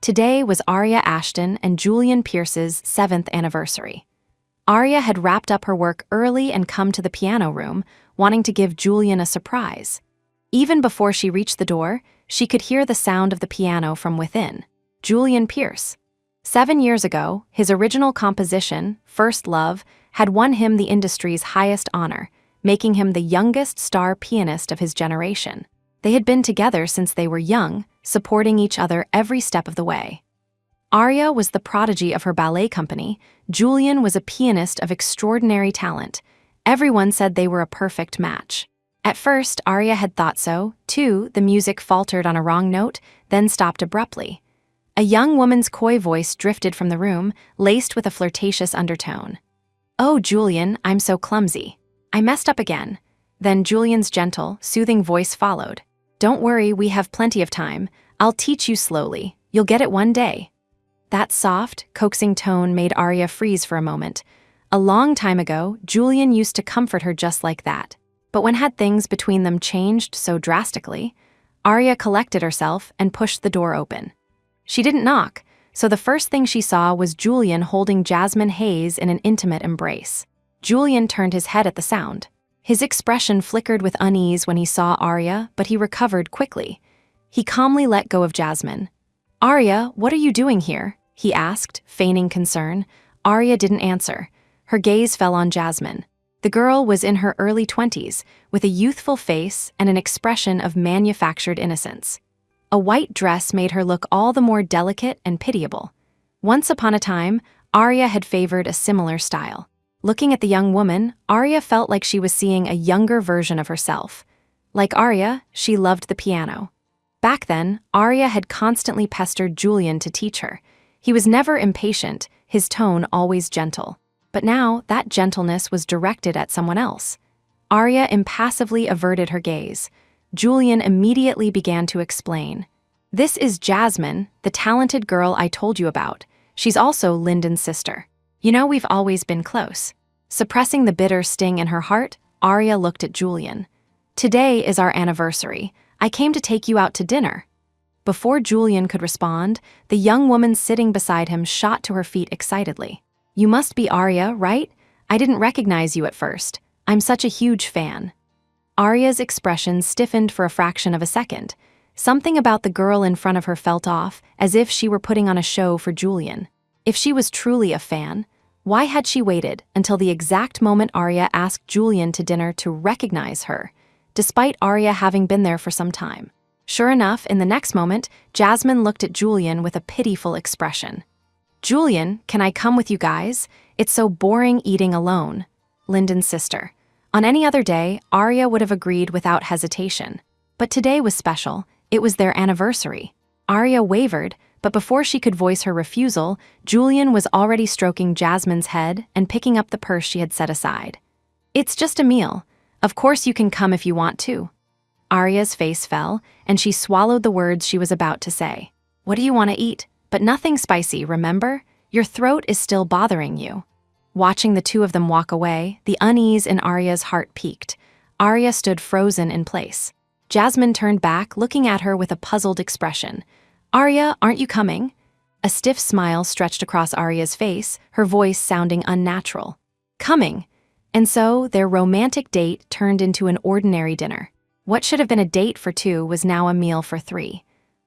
Today was Arya Ashton and Julian Pierce's 7th anniversary. Arya had wrapped up her work early and come to the piano room, wanting to give Julian a surprise. Even before she reached the door, she could hear the sound of the piano from within. Julian Pierce. 7 years ago, his original composition, First Love, had won him the industry's highest honor, making him the youngest star pianist of his generation. They had been together since they were young, supporting each other every step of the way. Arya was the prodigy of her ballet company. Julian was a pianist of extraordinary talent. Everyone said they were a perfect match. At first, Arya had thought so, too. The music faltered on a wrong note, then stopped abruptly. A young woman's coy voice drifted from the room, laced with a flirtatious undertone. "Oh, Julian, I'm so clumsy. I messed up again." Then Julian's gentle, soothing voice followed. "Don't worry, we have plenty of time. I'll teach you slowly. You'll get it one day." That soft, coaxing tone made Arya freeze for a moment. A long time ago, Julian used to comfort her just like that. But when had things between them changed so drastically? Arya collected herself and pushed the door open. She didn't knock, so the first thing she saw was Julian holding Jasmine Hayes in an intimate embrace. Julian turned his head at the sound. His expression flickered with unease when he saw Arya, but he recovered quickly. He calmly let go of Jasmine. "Arya, what are you doing here?" he asked, feigning concern. Arya didn't answer. Her gaze fell on Jasmine. The girl was in her early 20s, with a youthful face and an expression of manufactured innocence. A white dress made her look all the more delicate and pitiable. Once upon a time, Arya had favored a similar style. Looking at the young woman, Arya felt like she was seeing a younger version of herself. Like Arya, she loved the piano. Back then, Arya had constantly pestered Julian to teach her. He was never impatient, his tone always gentle. But now, that gentleness was directed at someone else. Arya impassively averted her gaze. Julian immediately began to explain. "This is Jasmine, the talented girl I told you about. She's also Lyndon's sister. You know, we've always been close." Suppressing the bitter sting in her heart, Arya looked at Julian. "Today is our anniversary. I came to take you out to dinner." Before Julian could respond, the young woman sitting beside him shot to her feet excitedly. "You must be Arya, right? I didn't recognize you at first. I'm such a huge fan." Arya's expression stiffened for a fraction of a second. Something about the girl in front of her felt off, as if she were putting on a show for Julian. If she was truly a fan, why had she waited until the exact moment Arya asked Julian to dinner to recognize her, despite Arya having been there for some time? Sure enough, in the next moment, Jasmine looked at Julian with a pitiful expression. "Julian, can I come with you guys? It's so boring eating alone." Lyndon's sister. On any other day, Arya would have agreed without hesitation. But today was special. It was their anniversary. Arya wavered, but before she could voice her refusal, Julian was already stroking Jasmine's head and picking up the purse she had set aside. "It's just a meal. Of course you can come if you want to." Arya's face fell, and she swallowed the words she was about to say. "What do you want to eat? But nothing spicy, remember? Your throat is still bothering you." Watching the two of them walk away, the unease in Arya's heart peaked. Arya stood frozen in place. Jasmine turned back, looking at her with a puzzled expression. "Arya, aren't you coming?" A stiff smile stretched across Arya's face, her voice sounding unnatural. "Coming." And so, their romantic date turned into an ordinary dinner. What should have been a date for two was now a meal for three.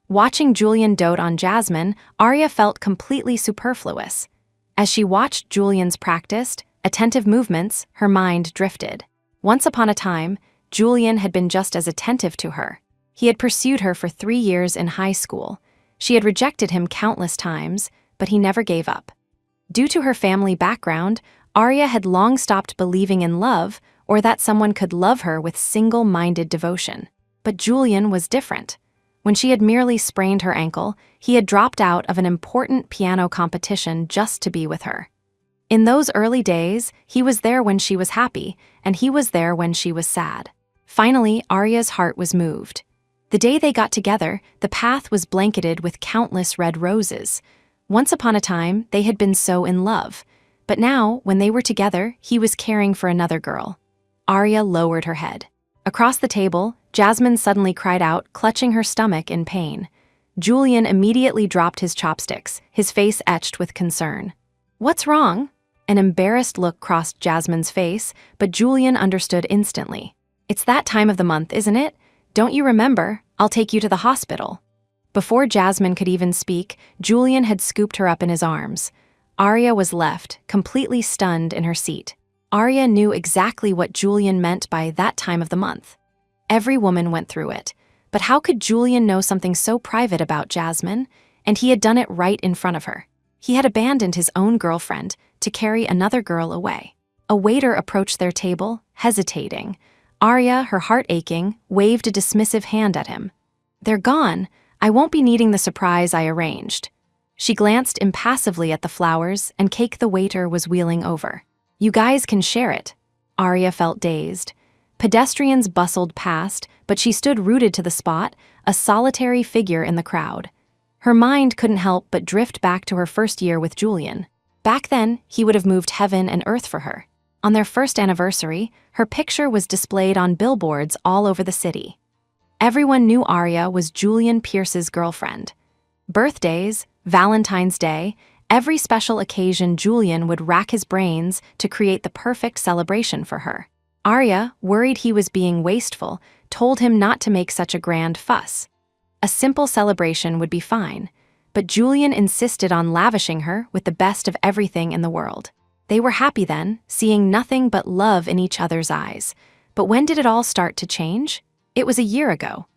Watching Julian dote on Jasmine, Arya felt completely superfluous. As she watched Julian's practiced, attentive movements, her mind drifted. Once upon a time, Julian had been just as attentive to her. He had pursued her for 3 years in high school. She had rejected him countless times, but he never gave up. Due to her family background, Arya had long stopped believing in love or that someone could love her with single-minded devotion. But Julian was different. When she had merely sprained her ankle, he had dropped out of an important piano competition just to be with her. In those early days, he was there when she was happy, and he was there when she was sad. Finally, Arya's heart was moved. The day they got together, the path was blanketed with countless red roses. Once upon a time, they had been so in love. But now, when they were together, he was caring for another girl. Arya lowered her head. Across the table, Jasmine suddenly cried out, clutching her stomach in pain. Julian immediately dropped his chopsticks, his face etched with concern. "What's wrong?" An embarrassed look crossed Jasmine's face, but Julian understood instantly. "It's that time of the month, isn't it? Don't you remember? I'll take you to the hospital." Before Jasmine could even speak, Julian had scooped her up in his arms. Arya was left, completely stunned in her seat. Arya knew exactly what Julian meant by that time of the month. Every woman went through it. But how could Julian know something so private about Jasmine? And he had done it right in front of her. He had abandoned his own girlfriend to carry another girl away. A waiter approached their table, hesitating. Arya, her heart aching, waved a dismissive hand at him. "They're gone. I won't be needing the surprise I arranged." She glanced impassively at the flowers and cake the waiter was wheeling over. "You guys can share it." Arya felt dazed. Pedestrians bustled past, but she stood rooted to the spot, a solitary figure in the crowd. Her mind couldn't help but drift back to her first year with Julian. Back then, he would have moved heaven and earth for her. On their first anniversary, her picture was displayed on billboards all over the city. Everyone knew Arya was Julian Pierce's girlfriend. Birthdays, Valentine's Day, every special occasion Julian would rack his brains to create the perfect celebration for her. Arya, worried he was being wasteful, told him not to make such a grand fuss. A simple celebration would be fine, but Julian insisted on lavishing her with the best of everything in the world. They were happy then, seeing nothing but love in each other's eyes. But when did it all start to change? It was a year ago.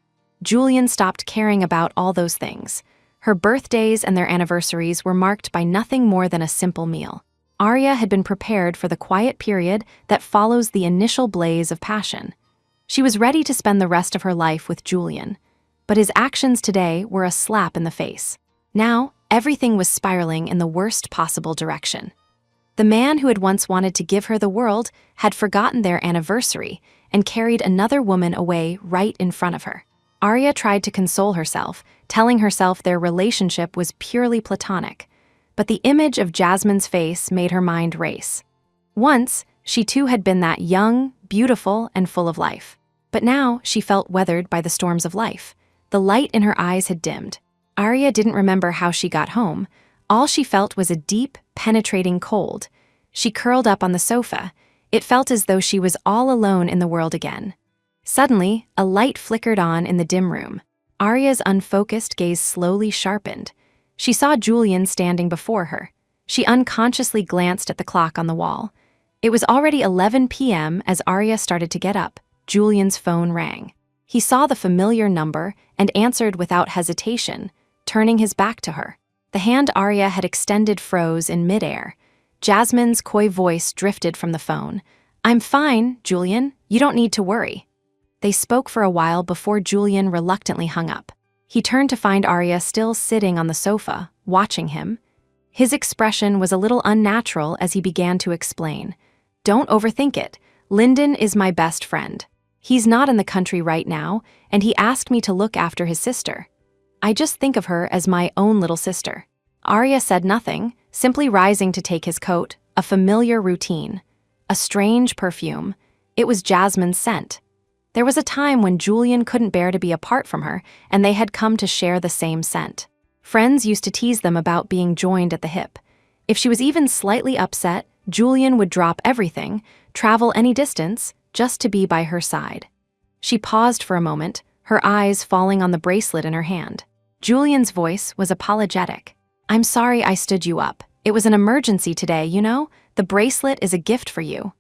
Julian stopped caring about all those things. Her birthdays and their anniversaries were marked by nothing more than a simple meal. Arya had been prepared for the quiet period that follows the initial blaze of passion. She was ready to spend the rest of her life with Julian, but his actions today were a slap in the face. Now, everything was spiraling in the worst possible direction. The man who had once wanted to give her the world had forgotten their anniversary and carried another woman away right in front of her. Arya tried to console herself, telling herself their relationship was purely platonic, but the image of Jasmine's face made her mind race. Once, she too had been that young, beautiful, and full of life. But now she felt weathered by the storms of life. The light in her eyes had dimmed. Arya didn't remember how she got home. All she felt was a deep, penetrating cold. She curled up on the sofa. It felt as though she was all alone in the world again. Suddenly, a light flickered on in the dim room. Arya's unfocused gaze slowly sharpened. She saw Julian standing before her. She unconsciously glanced at the clock on the wall. It was already 11 p.m. as Arya started to get up. Julian's phone rang. He saw the familiar number and answered without hesitation, turning his back to her. The hand Arya had extended froze in midair. Jasmine's coy voice drifted from the phone. "I'm fine, Julian. You don't need to worry." They spoke for a while before Julian reluctantly hung up. He turned to find Arya still sitting on the sofa, watching him. His expression was a little unnatural as he began to explain. "Don't overthink it. Lyndon is my best friend. He's not in the country right now, and he asked me to look after his sister. I just think of her as my own little sister." Arya said nothing, simply rising to take his coat, a familiar routine. A strange perfume. It was Jasmine's scent. There was a time when Julian couldn't bear to be apart from her, and they had come to share the same scent. Friends used to tease them about being joined at the hip. If she was even slightly upset, Julian would drop everything, travel any distance, just to be by her side. She paused for a moment, her eyes falling on the bracelet in her hand. Julian's voice was apologetic. "I'm sorry I stood you up. It was an emergency today, you know? The bracelet is a gift for you."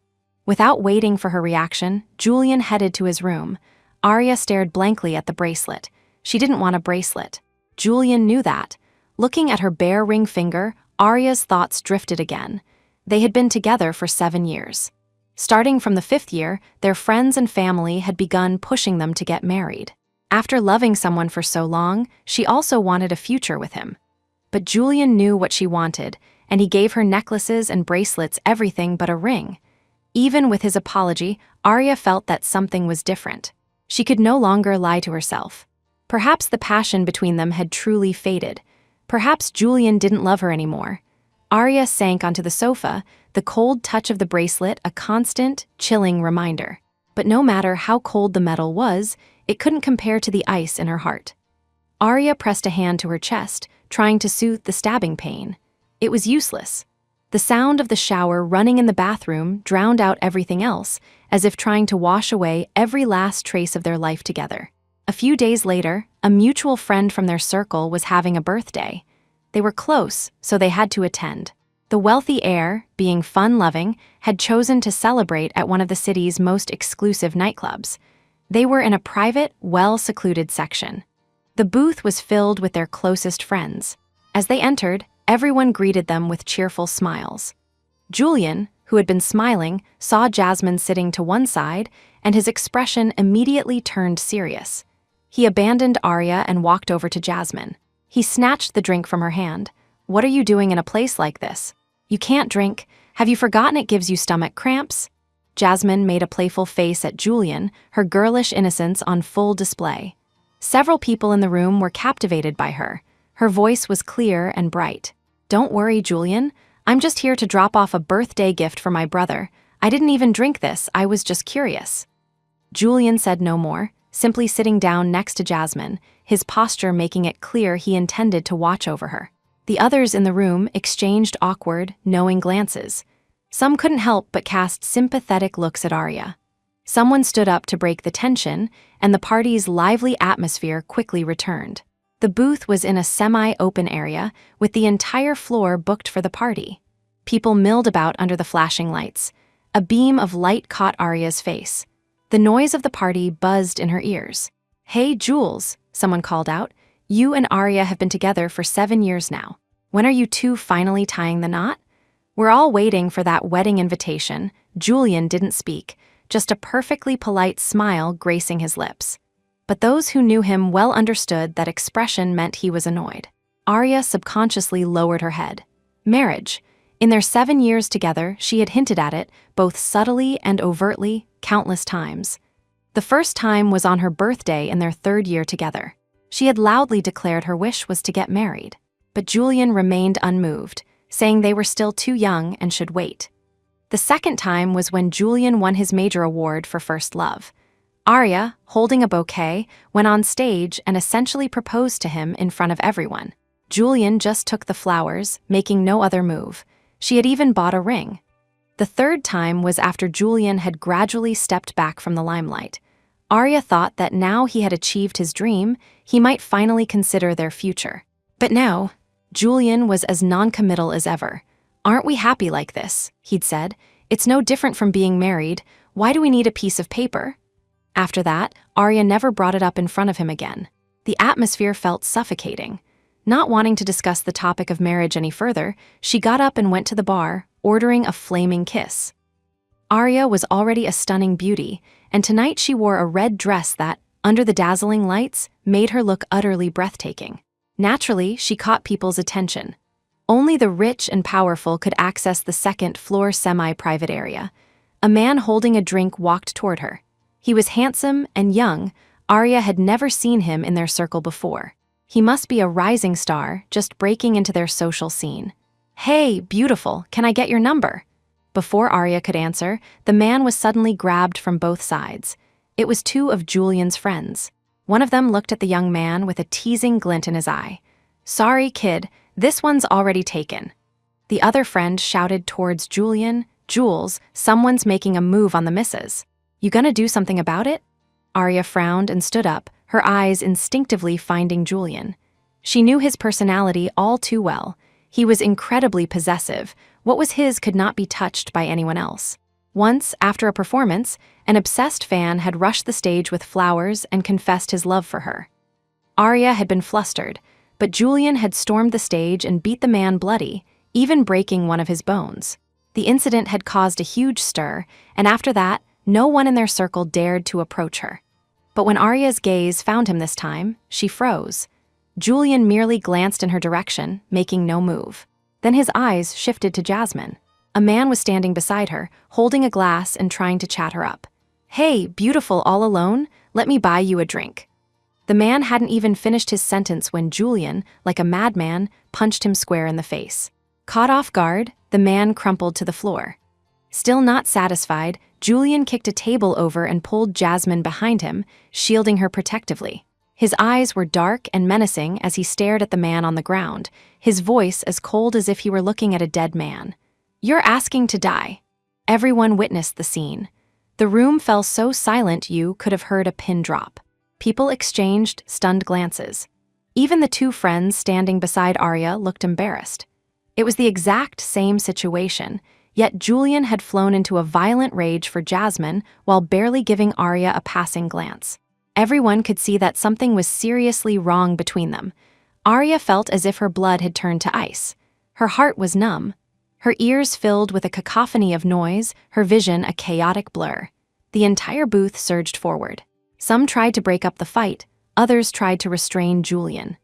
Without waiting for her reaction, Julian headed to his room. Arya stared blankly at the bracelet. She didn't want a bracelet. Julian knew that. Looking at her bare ring finger, Arya's thoughts drifted again. They had been together for 7 years. Starting from the 5th year, their friends and family had begun pushing them to get married. After loving someone for so long, she also wanted a future with him. But Julian knew what she wanted, and he gave her necklaces and bracelets, everything but a ring. Even with his apology, Arya felt that something was different. She could no longer lie to herself. Perhaps the passion between them had truly faded. Perhaps Julian didn't love her anymore. Arya sank onto the sofa, the cold touch of the bracelet a constant, chilling reminder. But no matter how cold the metal was, it couldn't compare to the ice in her heart. Arya pressed a hand to her chest, trying to soothe the stabbing pain. It was useless. The sound of the shower running in the bathroom drowned out everything else, as if trying to wash away every last trace of their life together. A few days later, a mutual friend from their circle was having a birthday. They were close, so they had to attend. The wealthy heir, being fun-loving, had chosen to celebrate at one of the city's most exclusive nightclubs. They were in a private, well-secluded section. The booth was filled with their closest friends. As they entered, everyone greeted them with cheerful smiles. Julian, who had been smiling, saw Jasmine sitting to one side, and his expression immediately turned serious. He abandoned Arya and walked over to Jasmine. He snatched the drink from her hand. "What are you doing in a place like this? You can't drink. Have you forgotten it gives you stomach cramps?" Jasmine made a playful face at Julian, her girlish innocence on full display. Several people in the room were captivated by her. Her voice was clear and bright. "Don't worry, Julian. I'm just here to drop off a birthday gift for my brother. I didn't even drink this, I was just curious." Julian said no more, simply sitting down next to Jasmine, his posture making it clear he intended to watch over her. The others in the room exchanged awkward, knowing glances. Some couldn't help but cast sympathetic looks at Arya. Someone stood up to break the tension, and the party's lively atmosphere quickly returned. The booth was in a semi-open area, with the entire floor booked for the party. People milled about under the flashing lights. A beam of light caught Arya's face. The noise of the party buzzed in her ears. "Hey, Jules," someone called out. "You and Arya have been together for 7 years now. When are you two finally tying the knot?" "We're all waiting for that wedding invitation." Julian didn't speak, just a perfectly polite smile gracing his lips. But those who knew him well understood that expression meant he was annoyed. Arya subconsciously lowered her head. Marriage. In their 7 years together, she had hinted at it, both subtly and overtly, countless times. The first time was on her birthday in their 3rd year together. She had loudly declared her wish was to get married. But Julian remained unmoved, saying they were still too young and should wait. The second time was when Julian won his major award for first love. Arya, holding a bouquet, went on stage and essentially proposed to him in front of everyone. Julian just took the flowers, making no other move. She had even bought a ring. The third time was after Julian had gradually stepped back from the limelight. Arya thought that now he had achieved his dream, he might finally consider their future. But now, Julian was as non-committal as ever. "Aren't we happy like this?" he'd said. "It's no different from being married. Why do we need a piece of paper?" After that, Arya never brought it up in front of him again. The atmosphere felt suffocating. Not wanting to discuss the topic of marriage any further, she got up and went to the bar, ordering a flaming kiss. Arya was already a stunning beauty, and tonight she wore a red dress that, under the dazzling lights, made her look utterly breathtaking. Naturally, she caught people's attention. Only the rich and powerful could access the second-floor semi-private area. A man holding a drink walked toward her. He was handsome and young. Arya had never seen him in their circle before. He must be a rising star, just breaking into their social scene. "Hey, beautiful, can I get your number?" Before Arya could answer, the man was suddenly grabbed from both sides. It was 2 of Julian's friends. One of them looked at the young man with a teasing glint in his eye. "Sorry, kid, this one's already taken." The other friend shouted towards Julian, "Jules, someone's making a move on the missus. You gonna do something about it?" Arya frowned and stood up, her eyes instinctively finding Julian. She knew his personality all too well. He was incredibly possessive. What was his could not be touched by anyone else. Once, after a performance, an obsessed fan had rushed the stage with flowers and confessed his love for her. Arya had been flustered, but Julian had stormed the stage and beat the man bloody, even breaking one of his bones. The incident had caused a huge stir, and after that, no one in their circle dared to approach her. But when Arya's gaze found him this time, she froze. Julian merely glanced in her direction, making no move. Then his eyes shifted to Jasmine. A man was standing beside her, holding a glass and trying to chat her up. "Hey, beautiful all alone? Let me buy you a drink." The man hadn't even finished his sentence when Julian, like a madman, punched him square in the face. Caught off guard, the man crumpled to the floor. Still not satisfied, Julian kicked a table over and pulled Jasmine behind him, shielding her protectively. His eyes were dark and menacing as he stared at the man on the ground, his voice as cold as if he were looking at a dead man. "You're asking to die." Everyone witnessed the scene. The room fell so silent you could have heard a pin drop. People exchanged stunned glances. Even the two friends standing beside Arya looked embarrassed. It was the exact same situation, yet Julian had flown into a violent rage for Jasmine while barely giving Arya a passing glance. Everyone could see that something was seriously wrong between them. Arya felt as if her blood had turned to ice. Her heart was numb. Her ears filled with a cacophony of noise, her vision a chaotic blur. The entire booth surged forward. Some tried to break up the fight, others tried to restrain Julian.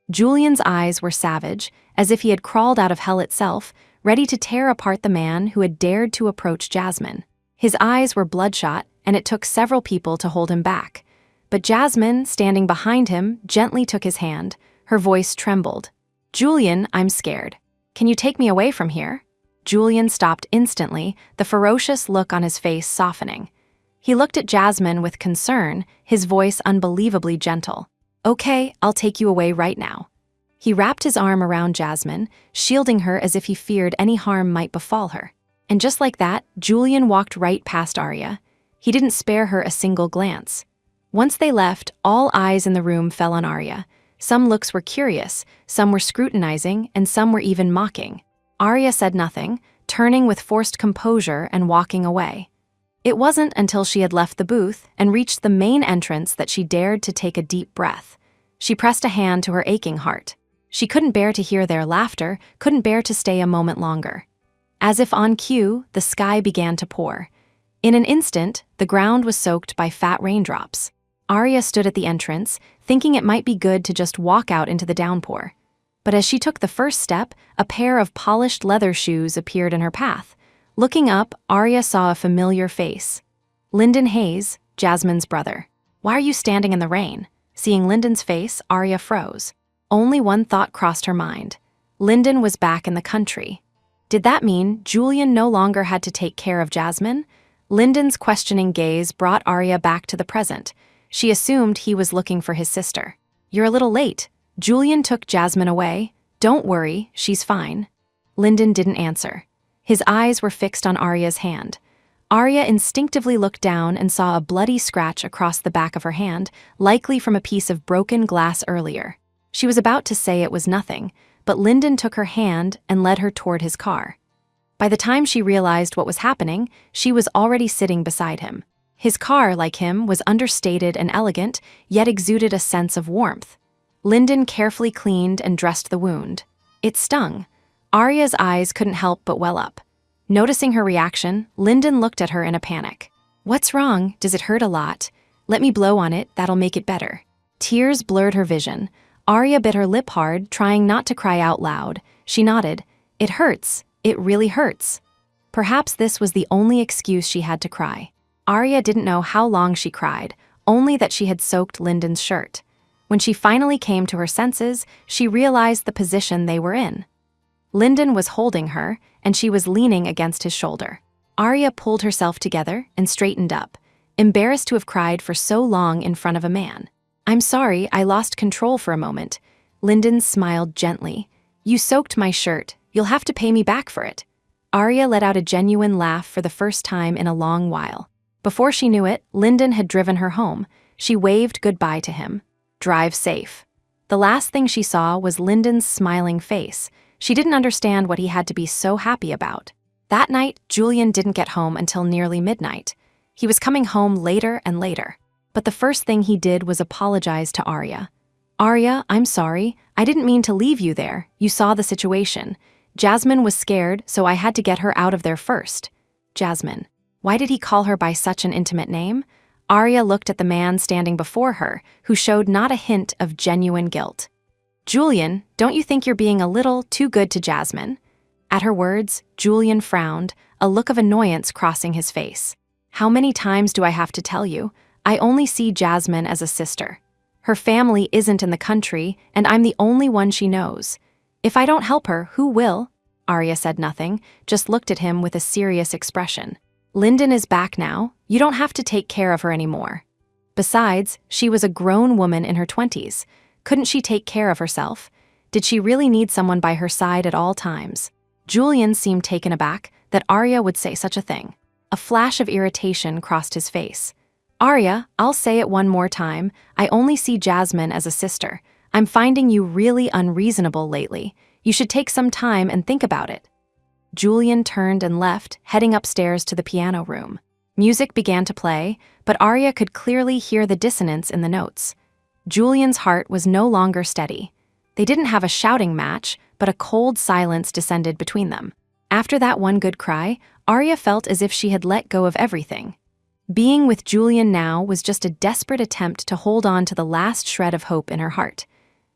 Julian's eyes were savage, as if he had crawled out of hell itself, ready to tear apart the man who had dared to approach Jasmine. His eyes were bloodshot, and it took several people to hold him back. But Jasmine, standing behind him, gently took his hand. Her voice trembled. "Julian, I'm scared. Can you take me away from here?" Julian stopped instantly, the ferocious look on his face softening. He looked at Jasmine with concern, his voice unbelievably gentle. "Okay, I'll take you away right now." He wrapped his arm around Jasmine, shielding her as if he feared any harm might befall her. And just like that, Julian walked right past Arya. He didn't spare her a single glance. Once they left, all eyes in the room fell on Arya. Some looks were curious, some were scrutinizing, and some were even mocking. Arya said nothing, turning with forced composure and walking away. It wasn't until she had left the booth and reached the main entrance that she dared to take a deep breath. She pressed a hand to her aching heart. She couldn't bear to hear their laughter, couldn't bear to stay a moment longer. As if on cue, the sky began to pour. In an instant, the ground was soaked by fat raindrops. Arya stood at the entrance, thinking it might be good to just walk out into the downpour. But as she took the first step, a pair of polished leather shoes appeared in her path. Looking up, Arya saw a familiar face. Lyndon Hayes, Jasmine's brother. "Why are you standing in the rain?" Seeing Lyndon's face, Arya froze. Only one thought crossed her mind. Lyndon was back in the country. Did that mean Julian no longer had to take care of Jasmine? Lyndon's questioning gaze brought Arya back to the present. She assumed he was looking for his sister. "You're a little late. Julian took Jasmine away. Don't worry, she's fine." Lyndon didn't answer. His eyes were fixed on Arya's hand. Arya instinctively looked down and saw a bloody scratch across the back of her hand, likely from a piece of broken glass earlier. She was about to say it was nothing, but Lyndon took her hand and led her toward his car. By the time she realized what was happening, she was already sitting beside him. His car, like him, was understated and elegant, yet exuded a sense of warmth. Lyndon carefully cleaned and dressed the wound. It stung. Arya's eyes couldn't help but well up. Noticing her reaction, Lyndon looked at her in a panic. "What's wrong? Does it hurt a lot? Let me blow on it, that'll make it better." Tears blurred her vision. Arya bit her lip hard, trying not to cry out loud. She nodded. "It hurts. It really hurts." Perhaps this was the only excuse she had to cry. Arya didn't know how long she cried, only that she had soaked Lyndon's shirt. When she finally came to her senses, she realized the position they were in. Lyndon was holding her, and she was leaning against his shoulder. Arya pulled herself together and straightened up, embarrassed to have cried for so long in front of a man. "I'm sorry, I lost control for a moment." Lyndon smiled gently. "You soaked my shirt. You'll have to pay me back for it." Arya let out a genuine laugh for the first time in a long while. Before she knew it, Lyndon had driven her home. She waved goodbye to him. "Drive safe." The last thing she saw was Lyndon's smiling face. She didn't understand what he had to be so happy about. That night, Julian didn't get home until nearly midnight. He was coming home later and later. But the first thing he did was apologize to Arya. "Arya, I'm sorry. I didn't mean to leave you there. You saw the situation. Jasmine was scared, so I had to get her out of there first." Jasmine. Why did he call her by such an intimate name? Arya looked at the man standing before her, who showed not a hint of genuine guilt. "Julian, don't you think you're being a little too good to Jasmine?" At her words, Julian frowned, a look of annoyance crossing his face. "How many times do I have to tell you? I only see Jasmine as a sister. Her family isn't in the country, and I'm the only one she knows. If I don't help her, who will?" Arya said nothing, just looked at him with a serious expression. "Lyndon is back now. You don't have to take care of her anymore." Besides, she was a grown woman in her 20s. Couldn't she take care of herself? Did she really need someone by her side at all times? Julian seemed taken aback that Arya would say such a thing. A flash of irritation crossed his face. Arya, I'll say it one more time, I only see Jasmine as a sister. I'm finding you really unreasonable lately. You should take some time and think about it. Julian turned and left, heading upstairs to the piano room. Music began to play, but Arya could clearly hear the dissonance in the notes. Julian's heart was no longer steady. They didn't have a shouting match, but a cold silence descended between them. After that one good cry, Arya felt as if she had let go of everything. Being with Julian now was just a desperate attempt to hold on to the last shred of hope in her heart.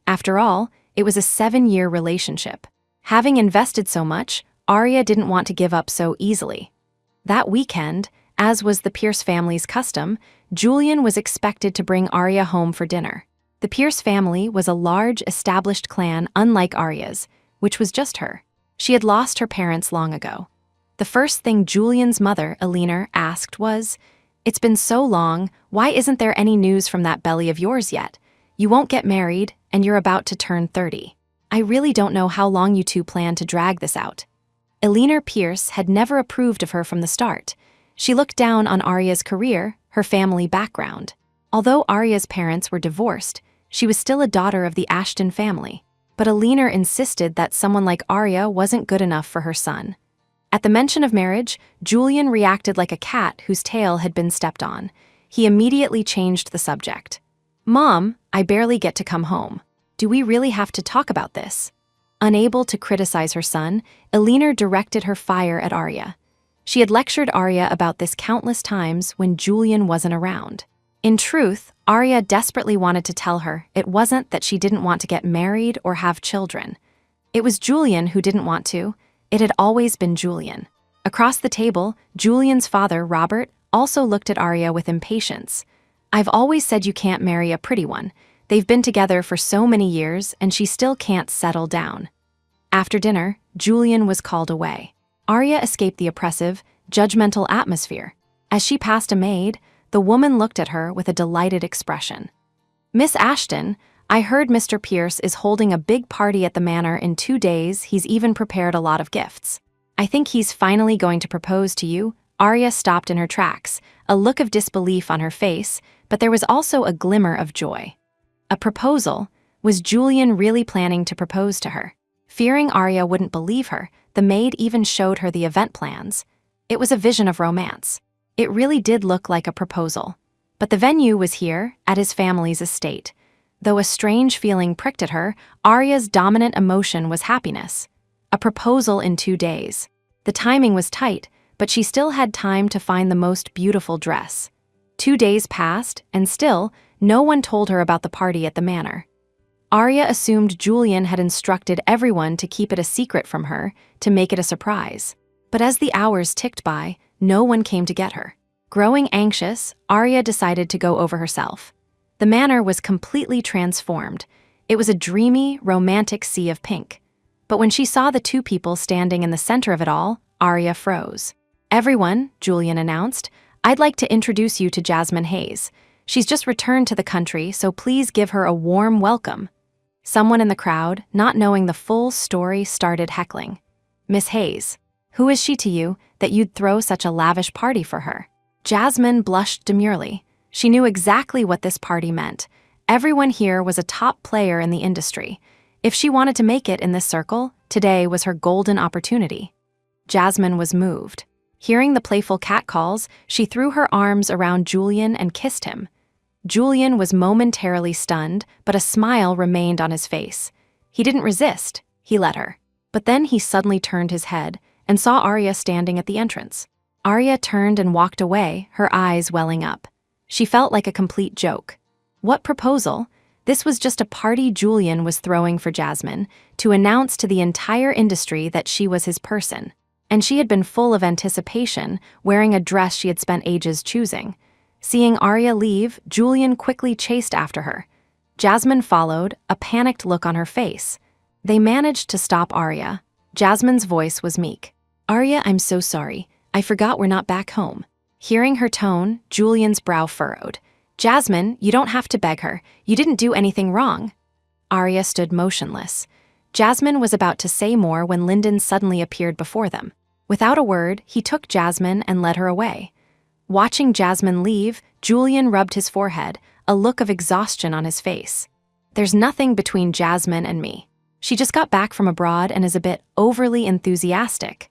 After all, it was a 7-year relationship. Having invested so much, Arya didn't want to give up so easily. That weekend, as was the Pierce family's custom, Julian was expected to bring Arya home for dinner. The Pierce family was a large, established clan unlike Arya's, which was just her. She had lost her parents long ago. The first thing Julian's mother, Eleanor, asked was, "It's been so long, why isn't there any news from that belly of yours yet? You won't get married, and you're about to turn 30. I really don't know how long you two plan to drag this out." Eleanor Pierce had never approved of her from the start. She looked down on Arya's career, her family background. Although Arya's parents were divorced, she was still a daughter of the Ashton family. But Eleanor insisted that someone like Arya wasn't good enough for her son. At the mention of marriage, Julian reacted like a cat whose tail had been stepped on. He immediately changed the subject. "Mom, I barely get to come home. Do we really have to talk about this?" Unable to criticize her son, Eleanor directed her fire at Arya. She had lectured Arya about this countless times when Julian wasn't around. In truth, Arya desperately wanted to tell her it wasn't that she didn't want to get married or have children. It was Julian who didn't want to. It had always been Julian. Across the table, Julian's father, Robert, also looked at Arya with impatience. "I've always said you can't marry a pretty one. They've been together for so many years, and she still can't settle down." After dinner, Julian was called away. Arya escaped the oppressive, judgmental atmosphere. As she passed a maid, the woman looked at her with a delighted expression. "Miss Ashton, I heard Mr. Pierce is holding a big party at the manor in 2 days. He's even prepared a lot of gifts. I think he's finally going to propose to you." Arya stopped in her tracks, a look of disbelief on her face, but there was also a glimmer of joy. A proposal? Was Julian really planning to propose to her? Fearing Arya wouldn't believe her, the maid even showed her the event plans. It was a vision of romance. It really did look like a proposal. But the venue was here, at his family's estate. Though a strange feeling pricked at her, Arya's dominant emotion was happiness. A proposal in 2 days. The timing was tight, but she still had time to find the most beautiful dress. 2 days passed, and still, no one told her about the party at the manor. Arya assumed Julian had instructed everyone to keep it a secret from her, to make it a surprise. But as the hours ticked by, no one came to get her. Growing anxious, Arya decided to go over herself. The manor was completely transformed. It was a dreamy, romantic sea of pink. But when she saw the 2 people standing in the center of it all, Arya froze. "Everyone," Julian announced, "I'd like to introduce you to Jasmine Hayes. She's just returned to the country, so please give her a warm welcome." Someone in the crowd, not knowing the full story, started heckling. "Miss Hayes, who is she to you that you'd throw such a lavish party for her?" Jasmine blushed demurely. She knew exactly what this party meant. Everyone here was a top player in the industry. If she wanted to make it in this circle, today was her golden opportunity. Jasmine was moved. Hearing the playful catcalls, she threw her arms around Julian and kissed him. Julian was momentarily stunned, but a smile remained on his face. He didn't resist, he let her. But then he suddenly turned his head and saw Arya standing at the entrance. Arya turned and walked away, her eyes welling up. She felt like a complete joke. What proposal? This was just a party Julian was throwing for Jasmine, to announce to the entire industry that she was his person. And she had been full of anticipation, wearing a dress she had spent ages choosing. Seeing Arya leave, Julian quickly chased after her. Jasmine followed, a panicked look on her face. They managed to stop Arya. Jasmine's voice was meek. "Arya, I'm so sorry. I forgot we're not back home." Hearing her tone, Julian's brow furrowed. Jasmine, you don't have to beg her. You didn't do anything wrong. Arya stood motionless. Jasmine was about to say more when Lyndon suddenly appeared before them. Without a word, he took Jasmine and led her away. Watching Jasmine leave, Julian rubbed his forehead, a look of exhaustion on his face. There's nothing between Jasmine and me. She just got back from abroad and is a bit overly enthusiastic.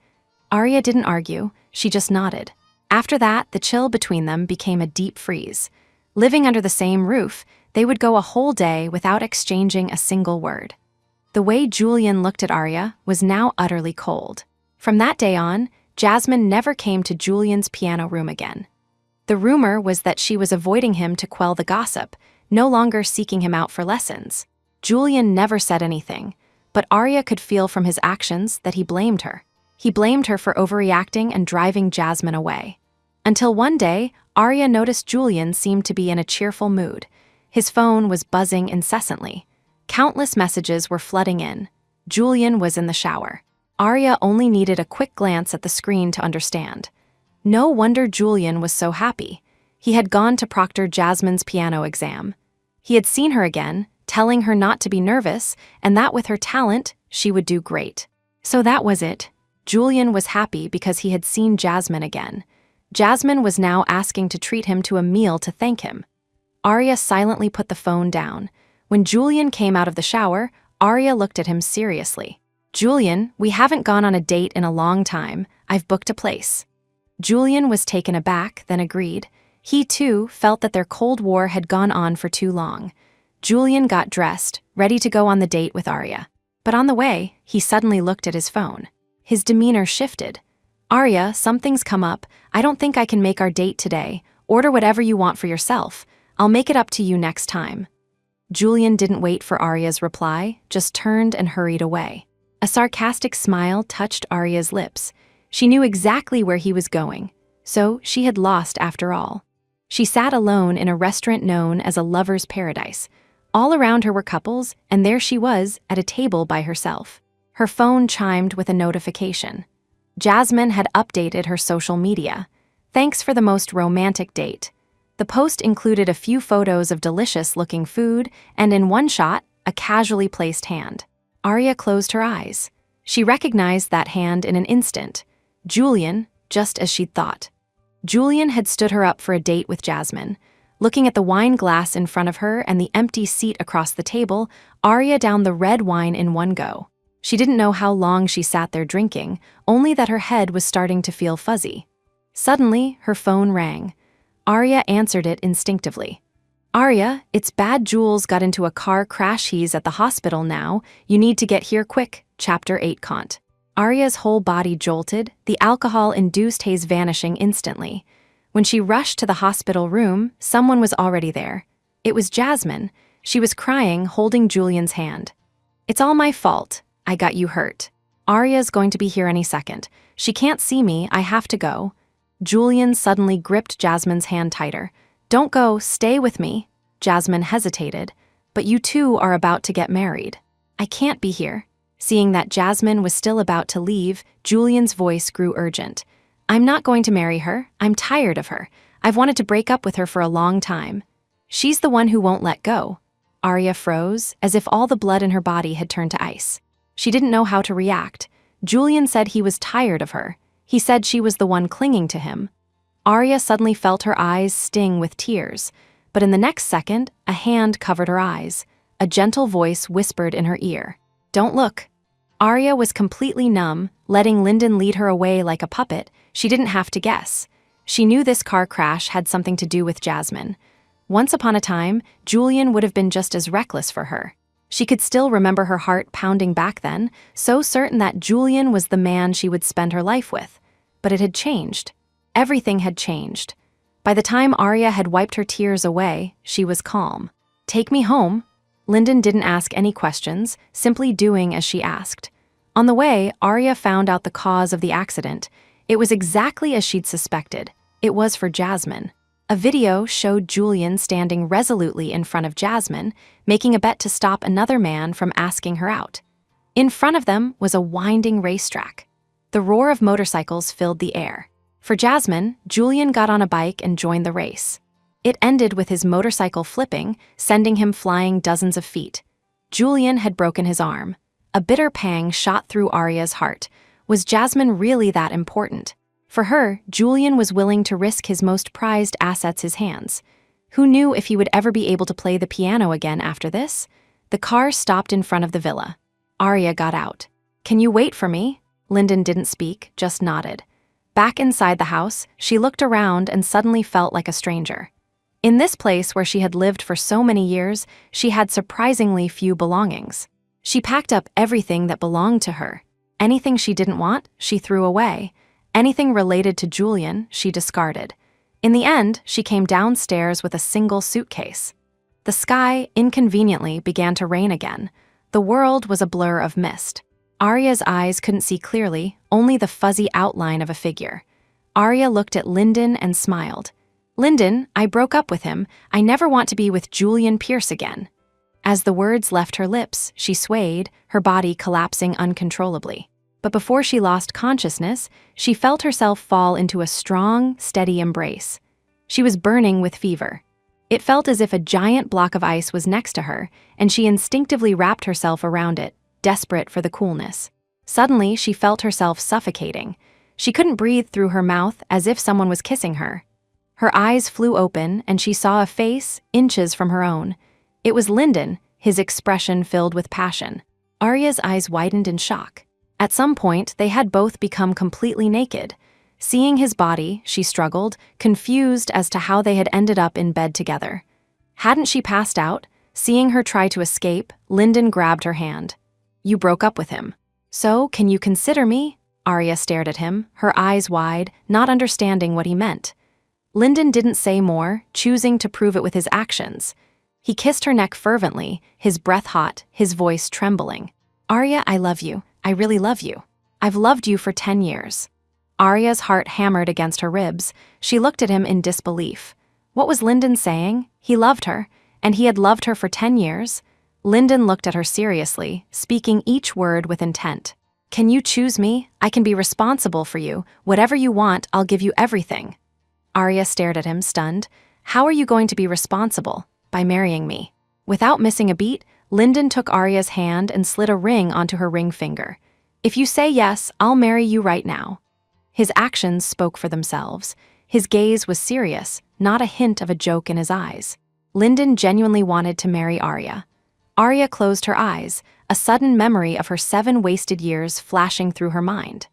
Arya didn't argue, she just nodded. After that, the chill between them became a deep freeze. Living under the same roof, they would go a whole day without exchanging a single word. The way Julian looked at Arya was now utterly cold. From that day on, Jasmine never came to Julian's piano room again. The rumor was that she was avoiding him to quell the gossip, no longer seeking him out for lessons. Julian never said anything, but Arya could feel from his actions that he blamed her. He blamed her for overreacting and driving Jasmine away. Until one day, Arya noticed Julian seemed to be in a cheerful mood. His phone was buzzing incessantly. Countless messages were flooding in. Julian was in the shower. Arya only needed a quick glance at the screen to understand. No wonder Julian was so happy. He had gone to proctor Jasmine's piano exam. He had seen her again, telling her not to be nervous, and that with her talent, she would do great. So that was it. Julian was happy because he had seen Jasmine again. Jasmine was now asking to treat him to a meal to thank him. Arya silently put the phone down. When Julian came out of the shower, Arya looked at him seriously. Julian, we haven't gone on a date in a long time. I've booked a place. Julian was taken aback, then agreed. He, too, felt that their Cold War had gone on for too long. Julian got dressed, ready to go on the date with Arya. But on the way, he suddenly looked at his phone. His demeanor shifted. Arya, something's come up. I don't think I can make our date today. Order whatever you want for yourself. I'll make it up to you next time. Julian didn't wait for Arya's reply, just turned and hurried away. A sarcastic smile touched Arya's lips. She knew exactly where he was going, so she had lost after all. She sat alone in a restaurant known as a lover's paradise. All around her were couples, and there she was, at a table by herself. Her phone chimed with a notification. Jasmine had updated her social media. Thanks for the most romantic date. The post included a few photos of delicious-looking food, and in one shot, a casually placed hand. Arya closed her eyes. She recognized that hand in an instant. Julian, just as she'd thought. Julian had stood her up for a date with Jasmine. Looking at the wine glass in front of her and the empty seat across the table, Arya downed the red wine in one go. She didn't know how long she sat there drinking, only that her head was starting to feel fuzzy. Suddenly, her phone rang. Arya answered it instinctively. Arya, it's bad. Jules got into a car crash. He's at the hospital now. You need to get here quick. Chapter 8 Cont. Arya's whole body jolted, the alcohol-induced haze vanishing instantly. When she rushed to the hospital room, someone was already there. It was Jasmine. She was crying, holding Julian's hand. It's all my fault. I got you hurt. Arya's going to be here any second. She can't see me. I have to go. Julian suddenly gripped Jasmine's hand tighter. Don't go, stay with me. Jasmine hesitated. But you two are about to get married. I can't be here. Seeing that Jasmine was still about to leave, Julian's voice grew urgent. I'm not going to marry her. I'm tired of her. I've wanted to break up with her for a long time. She's the one who won't let go. Arya froze, as if all the blood in her body had turned to ice. She didn't know how to react. Julian said he was tired of her. He said she was the one clinging to him. Arya suddenly felt her eyes sting with tears, but in the next second, a hand covered her eyes. A gentle voice whispered in her ear. Don't look. Arya was completely numb, letting Lyndon lead her away like a puppet. She didn't have to guess. She knew this car crash had something to do with Jasmine. Once upon a time, Julian would have been just as reckless for her. She could still remember her heart pounding back then, so certain that Julian was the man she would spend her life with. But it had changed. Everything had changed. By the time Arya had wiped her tears away, she was calm. Take me home. Lyndon didn't ask any questions, simply doing as she asked. On the way, Arya found out the cause of the accident. It was exactly as she'd suspected. It was for Jasmine. A video showed Julian standing resolutely in front of Jasmine, making a bet to stop another man from asking her out. In front of them was a winding racetrack. The roar of motorcycles filled the air. For Jasmine, Julian got on a bike and joined the race. It ended with his motorcycle flipping, sending him flying dozens of feet. Julian had broken his arm. A bitter pang shot through Arya's heart. Was Jasmine really that important? For her, Julian was willing to risk his most prized assets, his hands. Who knew if he would ever be able to play the piano again after this? The car stopped in front of the villa. Arya got out. "Can you wait for me?" Lyndon didn't speak, just nodded. Back inside the house, she looked around and suddenly felt like a stranger. In this place where she had lived for so many years, she had surprisingly few belongings. She packed up everything that belonged to her. Anything she didn't want, she threw away. Anything related to Julian, she discarded. In the end, she came downstairs with a single suitcase. The sky, inconveniently, began to rain again. The world was a blur of mist. Arya's eyes couldn't see clearly, only the fuzzy outline of a figure. Arya looked at Lyndon and smiled. "Lyndon, I broke up with him. I never want to be with Julian Pierce again." As the words left her lips, she swayed, her body collapsing uncontrollably. But before she lost consciousness, she felt herself fall into a strong, steady embrace. She was burning with fever. It felt as if a giant block of ice was next to her, and she instinctively wrapped herself around it, desperate for the coolness. Suddenly, she felt herself suffocating. She couldn't breathe through her mouth as if someone was kissing her. Her eyes flew open, and she saw a face inches from her own. It was Lyndon, his expression filled with passion. Arya's eyes widened in shock. At some point, they had both become completely naked. Seeing his body, she struggled, confused as to how they had ended up in bed together. Hadn't she passed out? Seeing her try to escape, Lyndon grabbed her hand. "You broke up with him. So, can you consider me?" Arya stared at him, her eyes wide, not understanding what he meant. Lyndon didn't say more, choosing to prove it with his actions. He kissed her neck fervently, his breath hot, his voice trembling. "Arya, I love you. I really love you. I've loved you for 10 years. Arya's heart hammered against her ribs. She looked at him in disbelief. What was Lyndon saying? He loved her, and he had loved her for 10 years? Lyndon looked at her seriously, speaking each word with intent. "Can you choose me? I can be responsible for you. Whatever you want, I'll give you everything." Arya stared at him, stunned. "How are you going to be responsible? By marrying me." Without missing a beat, Lyndon took Arya's hand and slid a ring onto her ring finger. "If you say yes, I'll marry you right now." His actions spoke for themselves. His gaze was serious, not a hint of a joke in his eyes. Lyndon genuinely wanted to marry Arya. Arya closed her eyes, a sudden memory of her 7 wasted years flashing through her mind.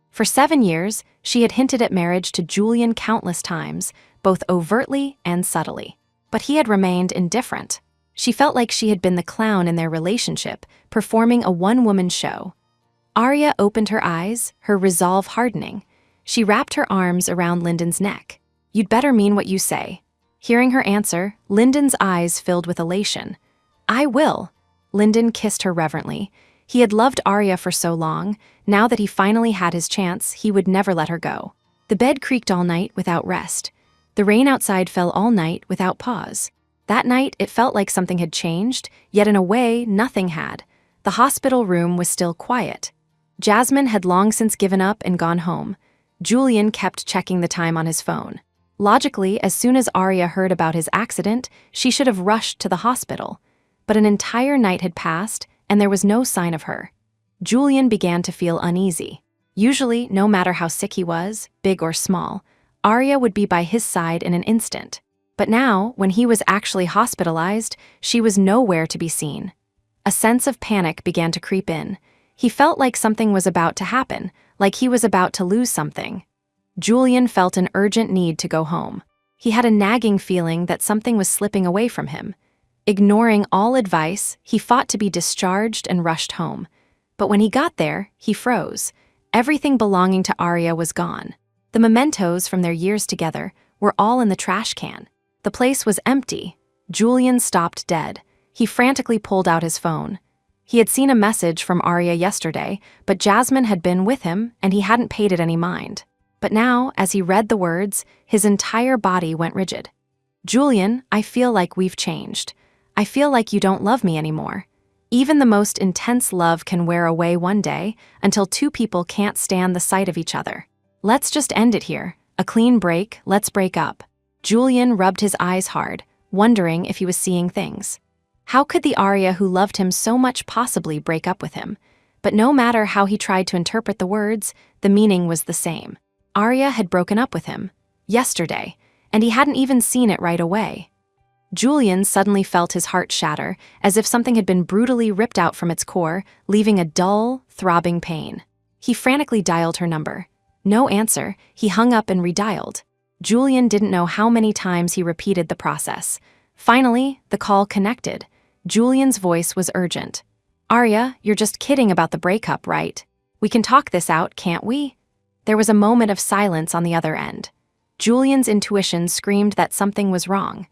For 7 years, she had hinted at marriage to Julian countless times, both overtly and subtly. But he had remained indifferent. She felt like she had been the clown in their relationship, performing a one-woman show. Arya opened her eyes, her resolve hardening. She wrapped her arms around Lyndon's neck. "You'd better mean what you say." Hearing her answer, Lyndon's eyes filled with elation. "I will." Lyndon kissed her reverently. He had loved Arya for so long. Now that he finally had his chance, he would never let her go. The bed creaked all night without rest. The rain outside fell all night without pause. That night, it felt like something had changed, yet in a way, nothing had. The hospital room was still quiet. Jasmine had long since given up and gone home. Julian kept checking the time on his phone. Logically, as soon as Arya heard about his accident, she should have rushed to the hospital. But an entire night had passed, and there was no sign of her. Julian began to feel uneasy. Usually, no matter how sick he was, big or small, Arya would be by his side in an instant. But now, when he was actually hospitalized, she was nowhere to be seen. A sense of panic began to creep in. He felt like something was about to happen, like he was about to lose something. Julian felt an urgent need to go home. He had a nagging feeling that something was slipping away from him. Ignoring all advice, he fought to be discharged and rushed home. But when he got there, he froze. Everything belonging to Arya was gone. The mementos from their years together were all in the trash can. The place was empty. Julian stopped dead. He frantically pulled out his phone. He had seen a message from Arya yesterday, but Jasmine had been with him and he hadn't paid it any mind. But now, as he read the words, his entire body went rigid. "Julian, I feel like we've changed. I feel like you don't love me anymore. Even the most intense love can wear away one day until 2 people can't stand the sight of each other. Let's just end it here. A clean break, let's break up." Julian rubbed his eyes hard, wondering if he was seeing things. How could the Arya who loved him so much possibly break up with him? But no matter how he tried to interpret the words, the meaning was the same. Arya had broken up with him yesterday, and he hadn't even seen it right away. Julian suddenly felt his heart shatter, as if something had been brutally ripped out from its core, leaving a dull, throbbing pain. He frantically dialed her number. No answer. He hung up and redialed. Julian didn't know how many times he repeated the process. Finally, the call connected. Julian's voice was urgent. "Arya, you're just kidding about the breakup, right? We can talk this out, can't we?" There was a moment of silence on the other end. Julian's intuition screamed that something was wrong.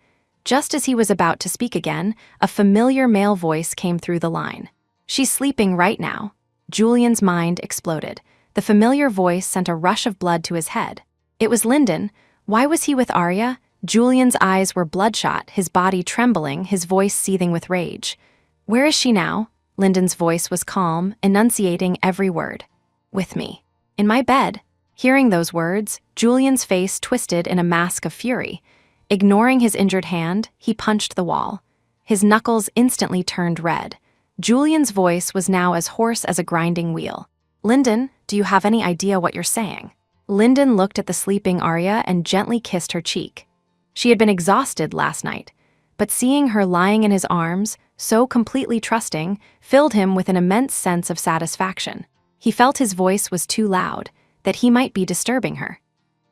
Just as he was about to speak again, a familiar male voice came through the line. "She's sleeping right now." Julian's mind exploded. The familiar voice sent a rush of blood to his head. It was Lyndon. Why was he with Arya? Julian's eyes were bloodshot, his body trembling, his voice seething with rage. "Where is she now?" Lyndon's voice was calm, enunciating every word. "With me. In my bed." Hearing those words, Julian's face twisted in a mask of fury. Ignoring his injured hand, he punched the wall. His knuckles instantly turned red. Julian's voice was now as hoarse as a grinding wheel. "Lyndon, do you have any idea what you're saying?" Lyndon looked at the sleeping Arya and gently kissed her cheek. She had been exhausted last night, but seeing her lying in his arms, so completely trusting, filled him with an immense sense of satisfaction. He felt his voice was too loud, that he might be disturbing her.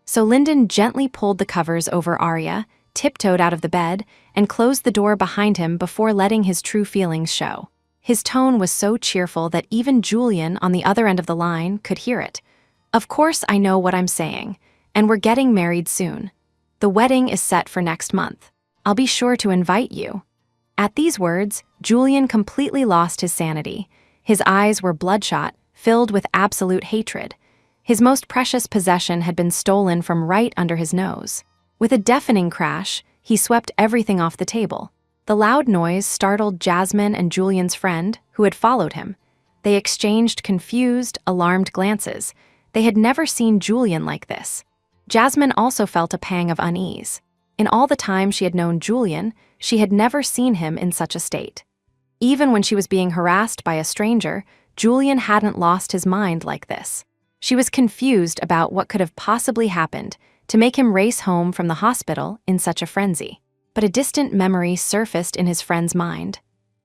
So Lyndon gently pulled the covers over Arya, tiptoed out of the bed, and closed the door behind him before letting his true feelings show. His tone was so cheerful that even Julian on the other end of the line could hear it. "Of course I know what I'm saying, and we're getting married soon. The wedding is set for next month. I'll be sure to invite you." At these words, Julian completely lost his sanity. His eyes were bloodshot, filled with absolute hatred. His most precious possession had been stolen from right under his nose. With a deafening crash, he swept everything off the table. The loud noise startled Jasmine and Julian's friend, who had followed him. They exchanged confused, alarmed glances. They had never seen Julian like this. Jasmine also felt a pang of unease. In all the time she had known Julian, she had never seen him in such a state. Even when she was being harassed by a stranger, Julian hadn't lost his mind like this. She was confused about what could have possibly happened to make him race home from the hospital in such a frenzy. But a distant memory surfaced in his friend's mind.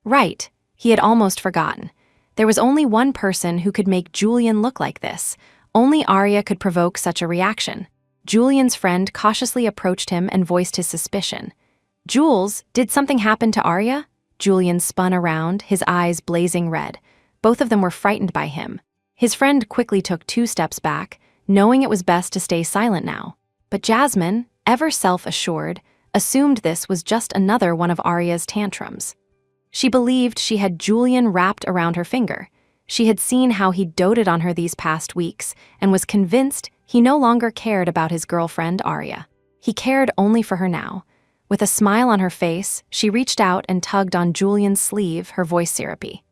Right, he had almost forgotten. There was only one person who could make Julian look like this. Only Arya could provoke such a reaction. Julian's friend cautiously approached him and voiced his suspicion. "Jules, did something happen to Arya?" Julian spun around, his eyes blazing red. Both of them were frightened by him. His friend quickly took 2 steps back, knowing it was best to stay silent now. But Jasmine, ever self-assured, assumed this was just another one of Arya's tantrums. She believed she had Julian wrapped around her finger. She had seen how he doted on her these past weeks and was convinced he no longer cared about his girlfriend, Arya. He cared only for her now. With a smile on her face, she reached out and tugged on Julian's sleeve, her voice syrupy.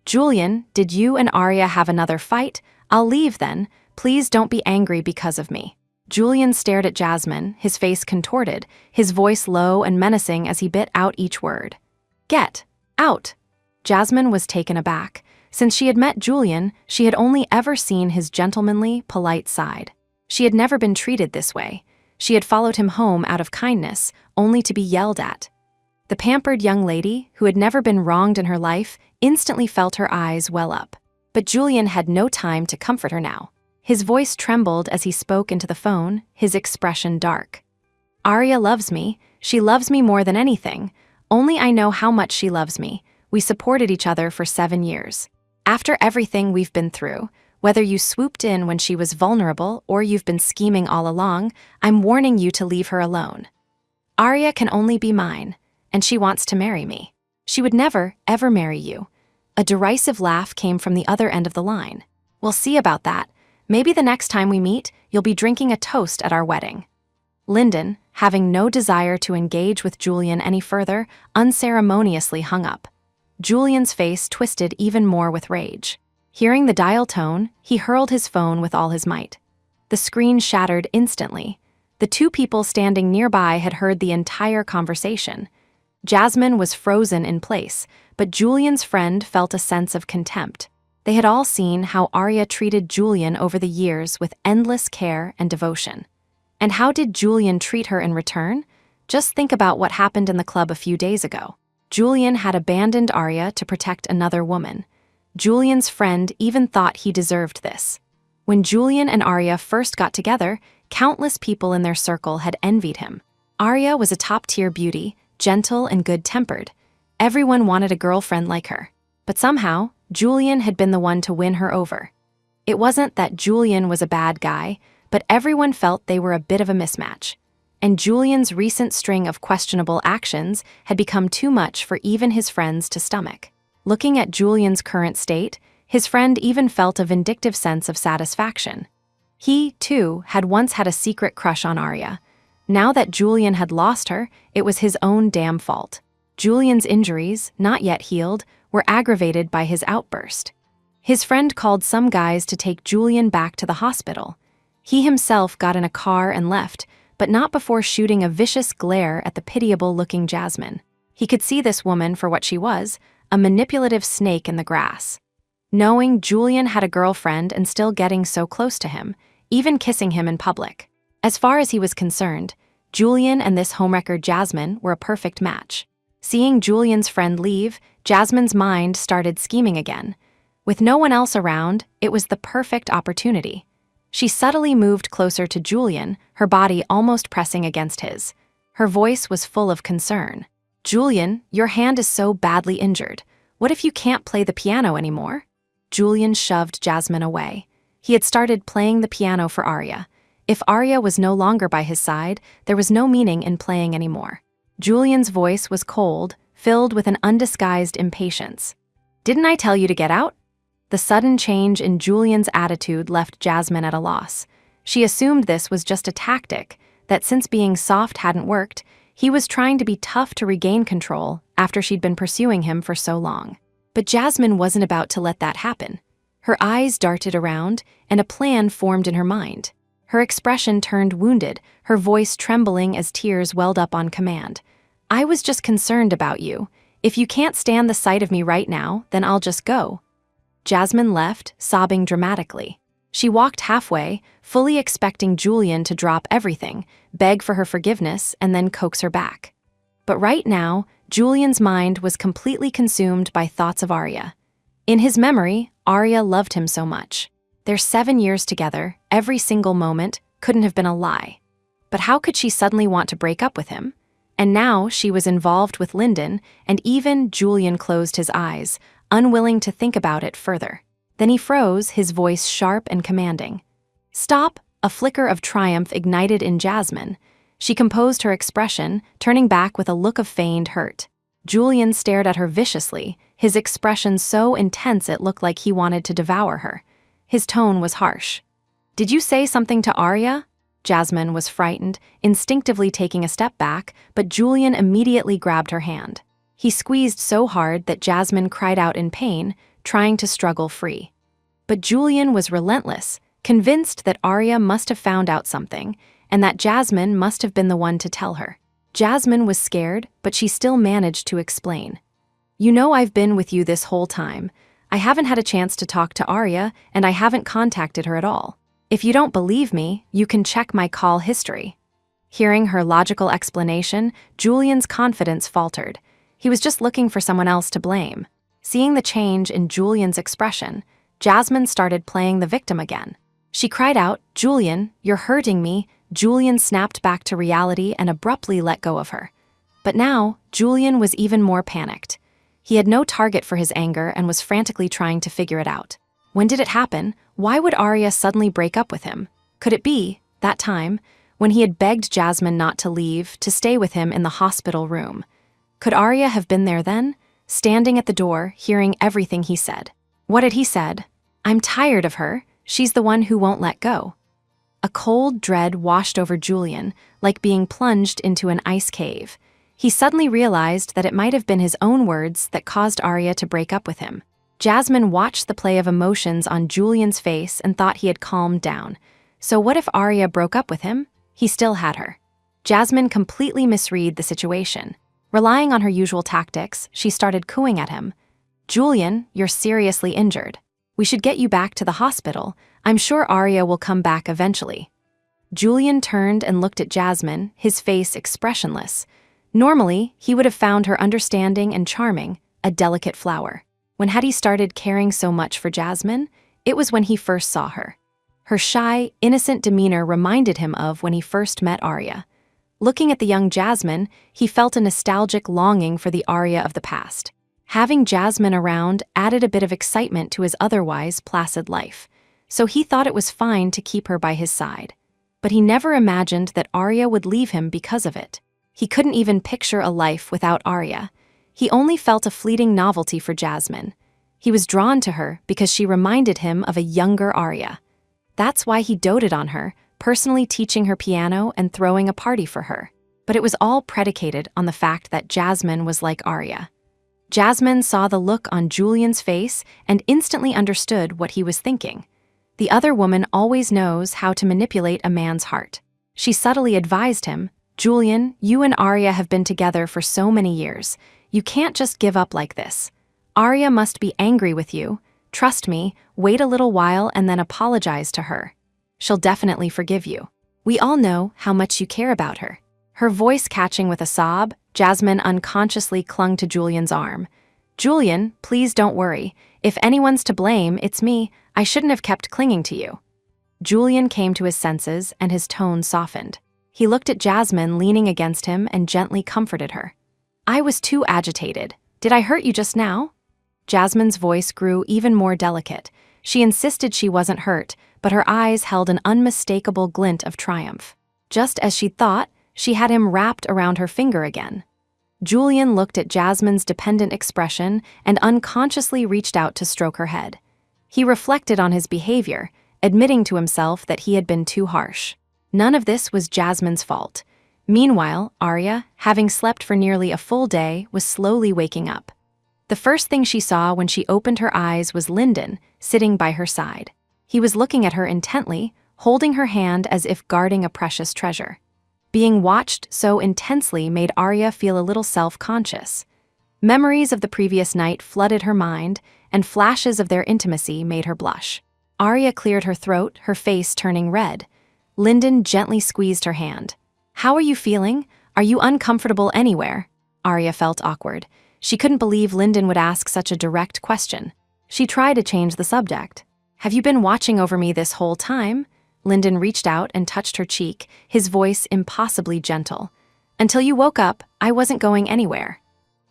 "Julian, did you and Arya have another fight? I'll leave then. Please don't be angry because of me." Julian stared at Jasmine, his face contorted, his voice low and menacing as he bit out each word. "Get out." Jasmine was taken aback. Since she had met Julian, she had only ever seen his gentlemanly, polite side. She had never been treated this way. She had followed him home out of kindness, only to be yelled at. The pampered young lady, who had never been wronged in her life, instantly felt her eyes well up. But Julian had no time to comfort her now. His voice trembled as he spoke into the phone, his expression dark. "Arya loves me. She loves me more than anything. Only I know how much she loves me. We supported each other for 7 years. After everything we've been through, whether you swooped in when she was vulnerable or you've been scheming all along, I'm warning you to leave her alone. Arya can only be mine, and she wants to marry me. She would never, ever marry you." A derisive laugh came from the other end of the line. "We'll see about that. Maybe the next time we meet, you'll be drinking a toast at our wedding." Lyndon, having no desire to engage with Julian any further, unceremoniously hung up. Julian's face twisted even more with rage. Hearing the dial tone, he hurled his phone with all his might. The screen shattered instantly. The two people standing nearby had heard the entire conversation. Jasmine was frozen in place, but Julian's friend felt a sense of contempt. They had all seen how Arya treated Julian over the years with endless care and devotion. And how did Julian treat her in return? Just think about what happened in the club a few days ago. Julian had abandoned Arya to protect another woman. Julian's friend even thought he deserved this. When Julian and Arya first got together, countless people in their circle had envied him. Arya was a top-tier beauty, gentle and good-tempered. Everyone wanted a girlfriend like her. But somehow, Julian had been the one to win her over. It wasn't that Julian was a bad guy, but everyone felt they were a bit of a mismatch. And Julian's recent string of questionable actions had become too much for even his friends to stomach. Looking at Julian's current state, his friend even felt a vindictive sense of satisfaction. He, too, had once had a secret crush on Arya. Now that Julian had lost her, it was his own damn fault. Julian's injuries, not yet healed, were aggravated by his outburst. His friend called some guys to take Julian back to the hospital. He himself got in a car and left, but not before shooting a vicious glare at the pitiable-looking Jasmine. He could see this woman for what she was, a manipulative snake in the grass. Knowing Julian had a girlfriend and still getting so close to him, even kissing him in public. As far as he was concerned, Julian and this homewrecker Jasmine were a perfect match. Seeing Julian's friend leave, Jasmine's mind started scheming again. With no one else around, it was the perfect opportunity. She subtly moved closer to Julian, her body almost pressing against his. Her voice was full of concern. "Julian, your hand is so badly injured. What if you can't play the piano anymore?" Julian shoved Jasmine away. He had started playing the piano for Arya. If Arya was no longer by his side, there was no meaning in playing anymore. Julian's voice was cold, filled with an undisguised impatience. "Didn't I tell you to get out?" The sudden change in Julian's attitude left Jasmine at a loss. She assumed this was just a tactic, that since being soft hadn't worked, he was trying to be tough to regain control after she'd been pursuing him for so long. But Jasmine wasn't about to let that happen. Her eyes darted around, and a plan formed in her mind. Her expression turned wounded, her voice trembling as tears welled up on command. "I was just concerned about you. If you can't stand the sight of me right now, then I'll just go." Jasmine left, sobbing dramatically. She walked halfway, fully expecting Julian to drop everything, beg for her forgiveness, and then coax her back. But right now, Julian's mind was completely consumed by thoughts of Arya. In his memory, Arya loved him so much. Their 7 years together, every single moment, couldn't have been a lie. But how could she suddenly want to break up with him? And now she was involved with Lyndon, and even Julian closed his eyes, unwilling to think about it further. Then he froze, his voice sharp and commanding. "Stop!" A flicker of triumph ignited in Jasmine. She composed her expression, turning back with a look of feigned hurt. Julian stared at her viciously, his expression so intense it looked like he wanted to devour her. His tone was harsh. "Did you say something to Arya?" Jasmine was frightened, instinctively taking a step back, but Julian immediately grabbed her hand. He squeezed so hard that Jasmine cried out in pain, trying to struggle free. But Julian was relentless, convinced that Arya must have found out something, and that Jasmine must have been the one to tell her. Jasmine was scared, but she still managed to explain. "You know I've been with you this whole time. I haven't had a chance to talk to Arya, and I haven't contacted her at all. If you don't believe me, you can check my call history." Hearing her logical explanation, Julian's confidence faltered. He was just looking for someone else to blame. Seeing the change in Julian's expression, Jasmine started playing the victim again. She cried out, "Julian, you're hurting me." Julian snapped back to reality and abruptly let go of her. But now, Julian was even more panicked. He had no target for his anger and was frantically trying to figure it out. When did it happen? Why would Arya suddenly break up with him? Could it be, that time, when he had begged Jasmine not to leave, to stay with him in the hospital room? Could Arya have been there then, standing at the door, hearing everything he said? What had he said? "I'm tired of her. She's the one who won't let go." A cold dread washed over Julian, like being plunged into an ice cave. He suddenly realized that it might have been his own words that caused Arya to break up with him. Jasmine watched the play of emotions on Julian's face and thought he had calmed down. So what if Arya broke up with him? He still had her. Jasmine completely misread the situation. Relying on her usual tactics, she started cooing at him. "Julian, you're seriously injured. We should get you back to the hospital. I'm sure Arya will come back eventually." Julian turned and looked at Jasmine, his face expressionless. Normally, he would have found her understanding and charming, a delicate flower. When had he started caring so much for Jasmine? It was when he first saw her. Her shy, innocent demeanor reminded him of when he first met Arya. Looking at the young Jasmine, he felt a nostalgic longing for the Arya of the past. Having Jasmine around added a bit of excitement to his otherwise placid life, so he thought it was fine to keep her by his side. But he never imagined that Arya would leave him because of it. He couldn't even picture a life without Arya. He only felt a fleeting novelty for Jasmine. He was drawn to her because she reminded him of a younger Arya. That's why he doted on her, personally teaching her piano and throwing a party for her. But it was all predicated on the fact that Jasmine was like Arya. Jasmine saw the look on Julian's face and instantly understood what he was thinking. The other woman always knows how to manipulate a man's heart. She subtly advised him, "Julian, you and Arya have been together for so many years. You can't just give up like this. Arya must be angry with you. Trust me, wait a little while and then apologize to her. She'll definitely forgive you. We all know how much you care about her." Her voice catching with a sob, Jasmine unconsciously clung to Julian's arm. "Julian, please don't worry. If anyone's to blame, it's me. I shouldn't have kept clinging to you." Julian came to his senses and his tone softened. He looked at Jasmine leaning against him and gently comforted her. "I was too agitated. Did I hurt you just now?" Jasmine's voice grew even more delicate. She insisted she wasn't hurt, but her eyes held an unmistakable glint of triumph. Just as she thought, she had him wrapped around her finger again. Julian looked at Jasmine's dependent expression and unconsciously reached out to stroke her head. He reflected on his behavior, admitting to himself that he had been too harsh. None of this was Jasmine's fault. Meanwhile, Arya, having slept for nearly a full day, was slowly waking up. The first thing she saw when she opened her eyes was Lyndon, sitting by her side. He was looking at her intently, holding her hand as if guarding a precious treasure. Being watched so intensely made Arya feel a little self-conscious. Memories of the previous night flooded her mind, and flashes of their intimacy made her blush. Arya cleared her throat, her face turning red. Lyndon gently squeezed her hand. "How are you feeling? Are you uncomfortable anywhere?" Arya felt awkward. She couldn't believe Lyndon would ask such a direct question. She tried to change the subject. "Have you been watching over me this whole time?" Lyndon reached out and touched her cheek, his voice impossibly gentle. "Until you woke up, I wasn't going anywhere."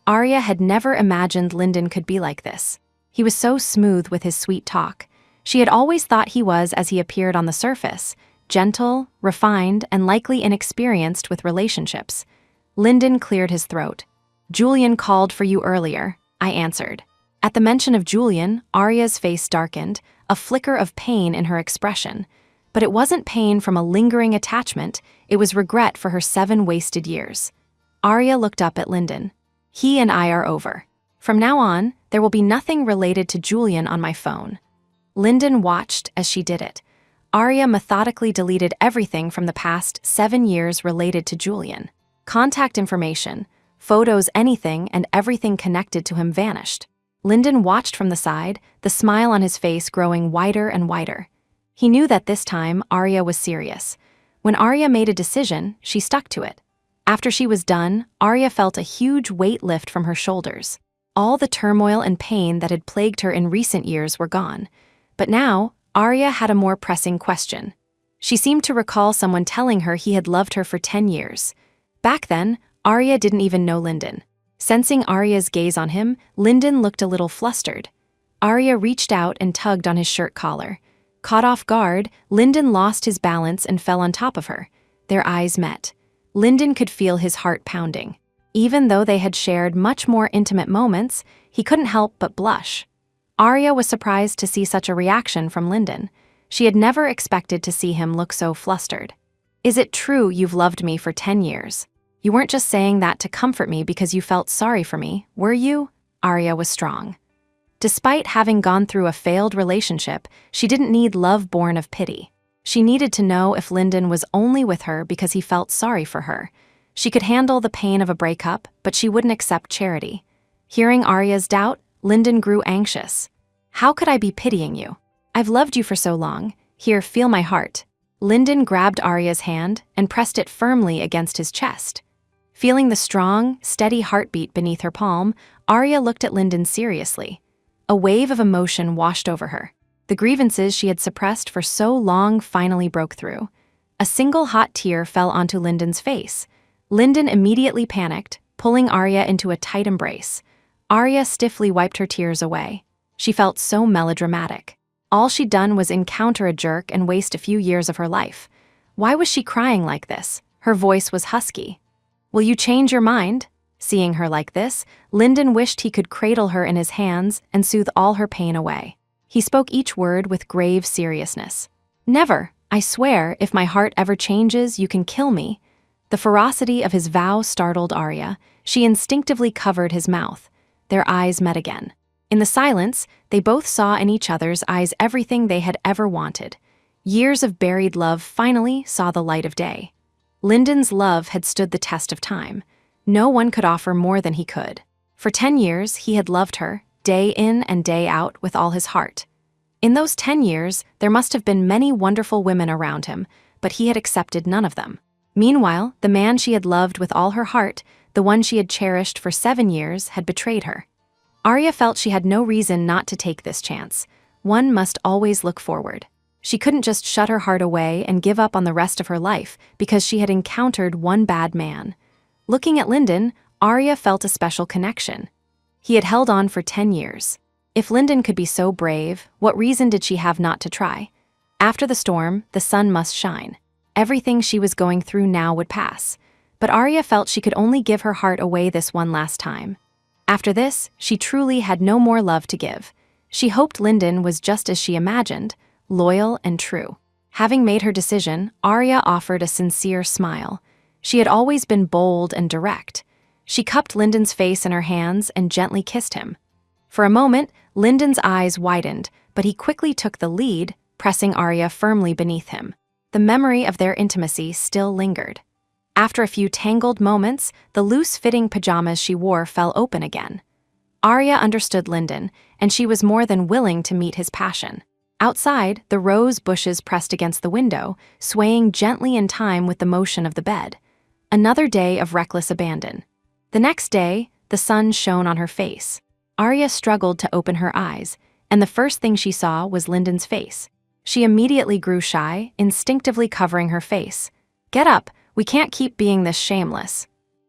Arya had never imagined Lyndon could be like this. He was so smooth with his sweet talk. She had always thought he was as he appeared on the surface, gentle, refined, and likely inexperienced with relationships. Lyndon cleared his throat. "Julian called for you earlier," I answered. At the mention of Julian, Arya's face darkened, a flicker of pain in her expression. But it wasn't pain from a lingering attachment, it was regret for her 7 wasted years. Arya looked up at Lyndon. "He and I are over. From now on, there will be nothing related to Julian on my phone." Lyndon watched as she did it. Arya methodically deleted everything from the past 7 years related to Julian. Contact information, photos, anything and everything connected to him vanished. Lyndon watched from the side, the smile on his face growing wider and wider. He knew that this time Arya was serious. When Arya made a decision, she stuck to it. After she was done, Arya felt a huge weight lift from her shoulders. All the turmoil and pain that had plagued her in recent years were gone. But now, Arya had a more pressing question. She seemed to recall someone telling her he had loved her for 10 years. Back then, Arya didn't even know Lyndon. Sensing Arya's gaze on him, Lyndon looked a little flustered. Arya reached out and tugged on his shirt collar. Caught off guard, Lyndon lost his balance and fell on top of her. Their eyes met. Lyndon could feel his heart pounding. Even though they had shared much more intimate moments, he couldn't help but blush. Arya was surprised to see such a reaction from Lyndon. She had never expected to see him look so flustered. "Is it true you've loved me for 10 years? You weren't just saying that to comfort me because you felt sorry for me, were you?" Arya was strong. Despite having gone through a failed relationship, she didn't need love born of pity. She needed to know if Lyndon was only with her because he felt sorry for her. She could handle the pain of a breakup, but she wouldn't accept charity. Hearing Arya's doubt, Lyndon grew anxious. How could I be pitying you? I've loved you for so long. Here, feel my heart. Lyndon grabbed Arya's hand and pressed it firmly against his chest. Feeling the strong, steady heartbeat beneath her palm, Arya looked at Lyndon seriously. A wave of emotion washed over her. The grievances she had suppressed for so long finally broke through. A single hot tear fell onto Lyndon's face. Lyndon immediately panicked, pulling Arya into a tight embrace. Arya stiffly wiped her tears away. She felt so melodramatic. All she'd done was encounter a jerk and waste a few years of her life. Why was she crying like this? Her voice was husky. Will you change your mind? Seeing her like this, Lyndon wished he could cradle her in his hands and soothe all her pain away. He spoke each word with grave seriousness. Never, I swear, if my heart ever changes, you can kill me. The ferocity of his vow startled Arya. She instinctively covered his mouth. Their eyes met again. In the silence, they both saw in each other's eyes everything they had ever wanted. Years of buried love finally saw the light of day. Lyndon's love had stood the test of time. No one could offer more than he could. For 10 years, he had loved her, day in and day out, with all his heart. In those 10 years, there must have been many wonderful women around him, but he had accepted none of them. Meanwhile, the man she had loved with all her heart, the one she had cherished for 7 years, had betrayed her. Arya felt she had no reason not to take this chance. One must always look forward. She couldn't just shut her heart away and give up on the rest of her life because she had encountered one bad man. Looking at Lyndon, Arya felt a special connection. He had held on for 10 years. If Lyndon could be so brave, what reason did she have not to try? After the storm, the sun must shine. Everything she was going through now would pass. But Arya felt she could only give her heart away this one last time. After this, she truly had no more love to give. She hoped Lyndon was just as she imagined, loyal and true. Having made her decision, Arya offered a sincere smile. She had always been bold and direct. She cupped Lyndon's face in her hands and gently kissed him. For a moment, Lyndon's eyes widened, but he quickly took the lead, pressing Arya firmly beneath him. The memory of their intimacy still lingered. After a few tangled moments, the loose-fitting pajamas she wore fell open again. Arya understood Lyndon, and she was more than willing to meet his passion. Outside, the rose bushes pressed against the window, swaying gently in time with the motion of the bed. Another day of reckless abandon. The next day, the sun shone on her face. Arya struggled to open her eyes, and the first thing she saw was Lyndon's face. She immediately grew shy, instinctively covering her face. "Get up! We can't keep being this shameless."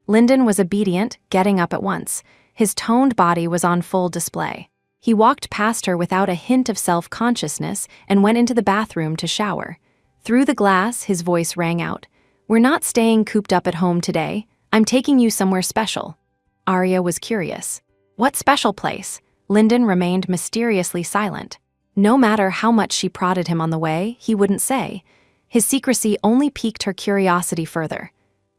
Lyndon was obedient, getting up at once. His toned body was on full display. He walked past her without a hint of self-consciousness and went into the bathroom to shower. Through the glass, his voice rang out. "We're not staying cooped up at home today. I'm taking you somewhere special." Arya was curious. What special place? Lyndon remained mysteriously silent. No matter how much she prodded him on the way, he wouldn't say. His secrecy only piqued her curiosity further.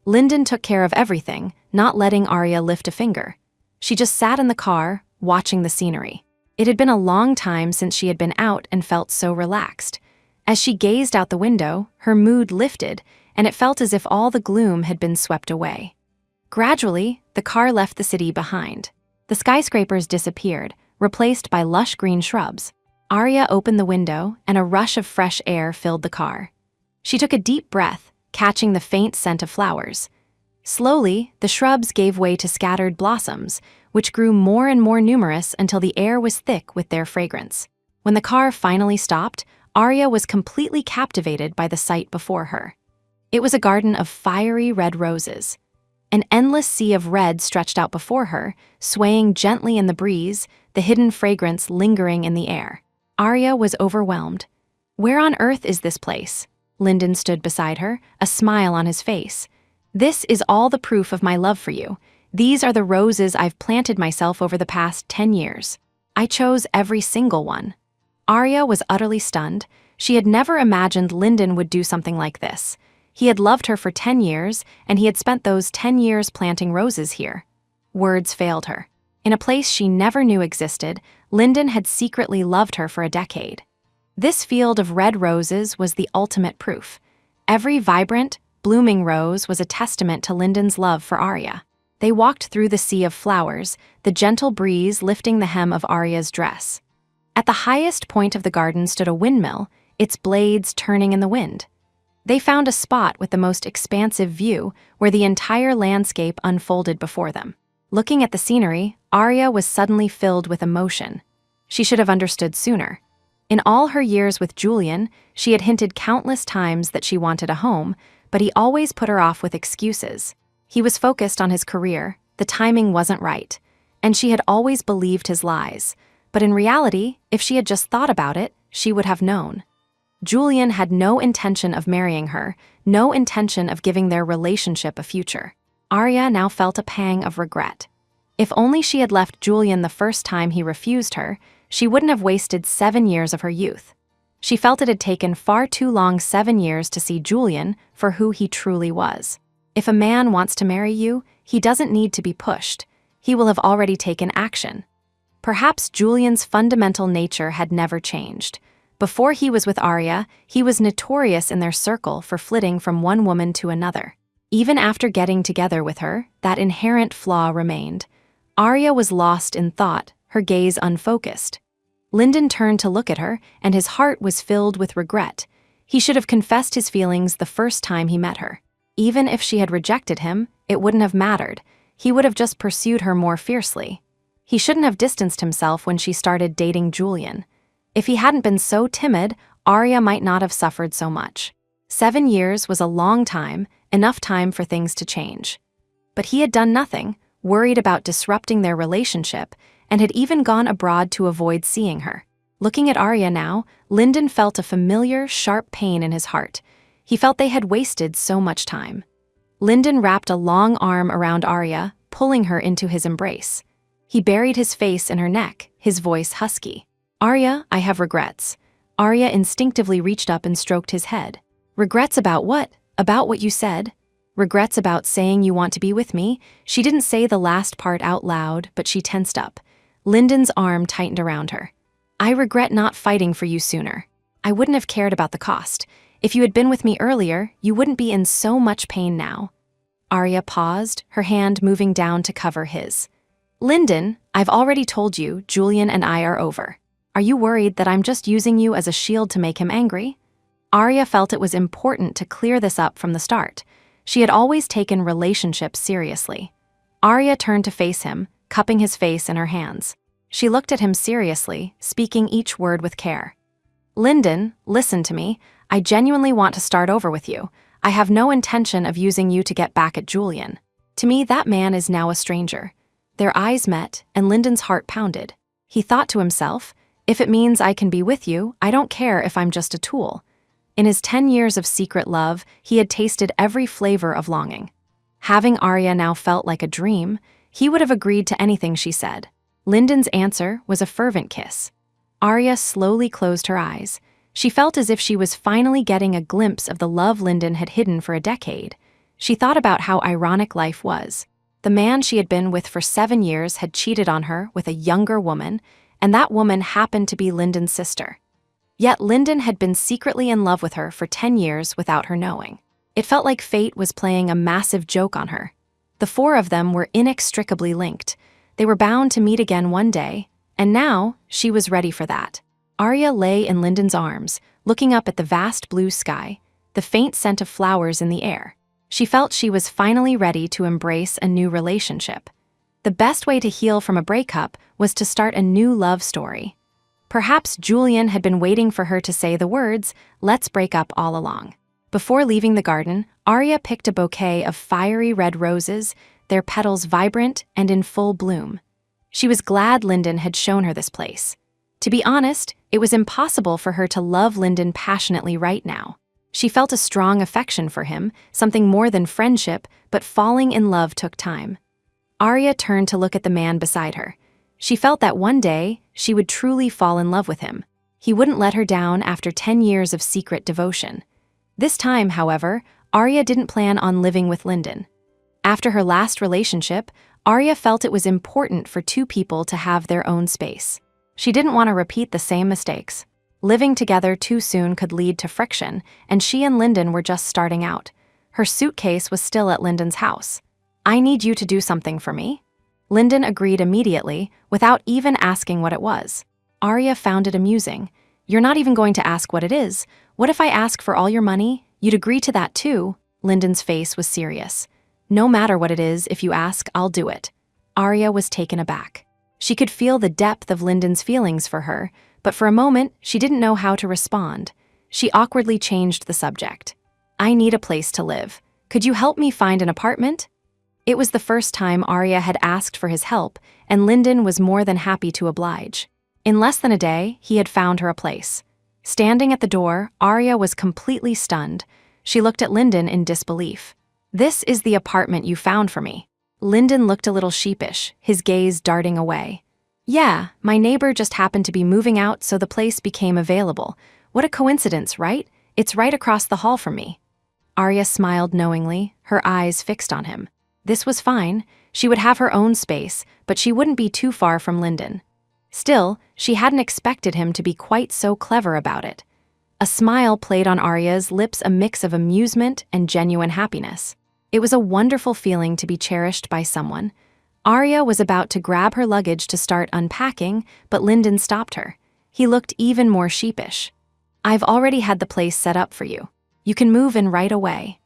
Lyndon took care of everything, not letting Arya lift a finger. She just sat in the car, watching the scenery. It had been a long time since she had been out and felt so relaxed. As she gazed out the window, her mood lifted, and it felt as if all the gloom had been swept away. Gradually, the car left the city behind. The skyscrapers disappeared, replaced by lush green shrubs. Arya opened the window, and a rush of fresh air filled the car. She took a deep breath, catching the faint scent of flowers. Slowly, the shrubs gave way to scattered blossoms, which grew more and more numerous until the air was thick with their fragrance. When the car finally stopped, Arya was completely captivated by the sight before her. It was a garden of fiery red roses. An endless sea of red stretched out before her, swaying gently in the breeze, the hidden fragrance lingering in the air. Arya was overwhelmed. "Where on earth is this place?" Lyndon stood beside her, a smile on his face. "This is all the proof of my love for you. These are the roses I've planted myself over the past 10 years. I chose every single one." Arya was utterly stunned. She had never imagined Lyndon would do something like this. He had loved her for 10 years, and he had spent those 10 years planting roses here. Words failed her. In a place she never knew existed, Lyndon had secretly loved her for a decade. This field of red roses was the ultimate proof. Every vibrant, blooming rose was a testament to Lyndon's love for Arya. They walked through the sea of flowers, the gentle breeze lifting the hem of Arya's dress. At the highest point of the garden stood a windmill, its blades turning in the wind. They found a spot with the most expansive view, where the entire landscape unfolded before them. Looking at the scenery, Arya was suddenly filled with emotion. She should have understood sooner. In all her years with Julian, she had hinted countless times that she wanted a home, but he always put her off with excuses. He was focused on his career, the timing wasn't right, and she had always believed his lies. But in reality, if she had just thought about it, she would have known. Julian had no intention of marrying her, no intention of giving their relationship a future. Arya now felt a pang of regret. If only she had left Julian the first time he refused her, she wouldn't have wasted 7 years of her youth. She felt it had taken far too long 7 years to see Julian for who he truly was. If a man wants to marry you, he doesn't need to be pushed. He will have already taken action. Perhaps Julian's fundamental nature had never changed. Before he was with Arya, he was notorious in their circle for flitting from one woman to another. Even after getting together with her, that inherent flaw remained. Arya was lost in thought, her gaze unfocused. Lyndon turned to look at her, and his heart was filled with regret. He should have confessed his feelings the first time he met her. Even if she had rejected him, it wouldn't have mattered. He would have just pursued her more fiercely. He shouldn't have distanced himself when she started dating Julian. If he hadn't been so timid, Arya might not have suffered so much. 7 years was a long time, enough time for things to change. But he had done nothing, worried about disrupting their relationship, and had even gone abroad to avoid seeing her. Looking at Arya now, Lyndon felt a familiar, sharp pain in his heart. He felt they had wasted so much time. Lyndon wrapped a long arm around Arya, pulling her into his embrace. He buried his face in her neck, his voice husky. "Arya, I have regrets." Arya instinctively reached up and stroked his head. "Regrets about what? About what you said? Regrets about saying you want to be with me?" She didn't say the last part out loud, but she tensed up. Lyndon's arm tightened around her. "I regret not fighting for you sooner. I wouldn't have cared about the cost. If you had been with me earlier, you wouldn't be in so much pain now." Arya paused, her hand moving down to cover his. "Lyndon, I've already told you, Julian and I are over. Are you worried that I'm just using you as a shield to make him angry?" Arya felt it was important to clear this up from the start. She had always taken relationships seriously. Arya turned to face him, cupping his face in her hands. She looked at him seriously, speaking each word with care. "Lyndon, listen to me. I genuinely want to start over with you. I have no intention of using you to get back at Julian. To me, that man is now a stranger." Their eyes met, and Lyndon's heart pounded. He thought to himself, if it means I can be with you, I don't care if I'm just a tool. In his 10 years of secret love, he had tasted every flavor of longing. Having Arya now felt like a dream, he would have agreed to anything she said. Lyndon's answer was a fervent kiss. Arya slowly closed her eyes. She felt as if she was finally getting a glimpse of the love Lyndon had hidden for a decade. She thought about how ironic life was. The man she had been with for 7 years had cheated on her with a younger woman, and that woman happened to be Lyndon's sister. Yet Lyndon had been secretly in love with her for 10 years without her knowing. It felt like fate was playing a massive joke on her. The 4 of them were inextricably linked. They were bound to meet again one day, and now she was ready for that. Arya lay in Lyndon's arms, looking up at the vast blue sky, the faint scent of flowers in the air. She felt she was finally ready to embrace a new relationship. The best way to heal from a breakup was to start a new love story. Perhaps Julian had been waiting for her to say the words, "Let's break up," all along. Before leaving the garden, Arya picked a bouquet of fiery red roses, their petals vibrant and in full bloom. She was glad Lyndon had shown her this place. To be honest, it was impossible for her to love Lyndon passionately right now. She felt a strong affection for him, something more than friendship, but falling in love took time. Arya turned to look at the man beside her. She felt that one day, she would truly fall in love with him. He wouldn't let her down after 10 years of secret devotion. This time, however, Arya didn't plan on living with Lyndon. After her last relationship, Arya felt it was important for 2 people to have their own space. She didn't want to repeat the same mistakes. Living together too soon could lead to friction, and she and Lyndon were just starting out. Her suitcase was still at Lyndon's house. "I need you to do something for me." Lyndon agreed immediately, without even asking what it was. Arya found it amusing. "You're not even going to ask what it is. What if I ask for all your money? You'd agree to that too?" Lyndon's face was serious. "No matter what it is, if you ask, I'll do it." Arya was taken aback. She could feel the depth of Lyndon's feelings for her, but for a moment, she didn't know how to respond. She awkwardly changed the subject. "I need a place to live. Could you help me find an apartment?" It was the first time Arya had asked for his help, and Lyndon was more than happy to oblige. In less than a day, he had found her a place. Standing at the door, Arya was completely stunned. She looked at Lyndon in disbelief. "This is the apartment you found for me." Lyndon looked a little sheepish, his gaze darting away. "Yeah, my neighbor just happened to be moving out, so the place became available. What a coincidence, right? It's right across the hall from me." Arya smiled knowingly, her eyes fixed on him. This was fine. She would have her own space, but she wouldn't be too far from Lyndon. Still, she hadn't expected him to be quite so clever about it. A smile played on Arya's lips, a mix of amusement and genuine happiness. It was a wonderful feeling to be cherished by someone. Arya was about to grab her luggage to start unpacking, but Lyndon stopped her. He looked even more sheepish. "I've already had the place set up for you. You can move in right away."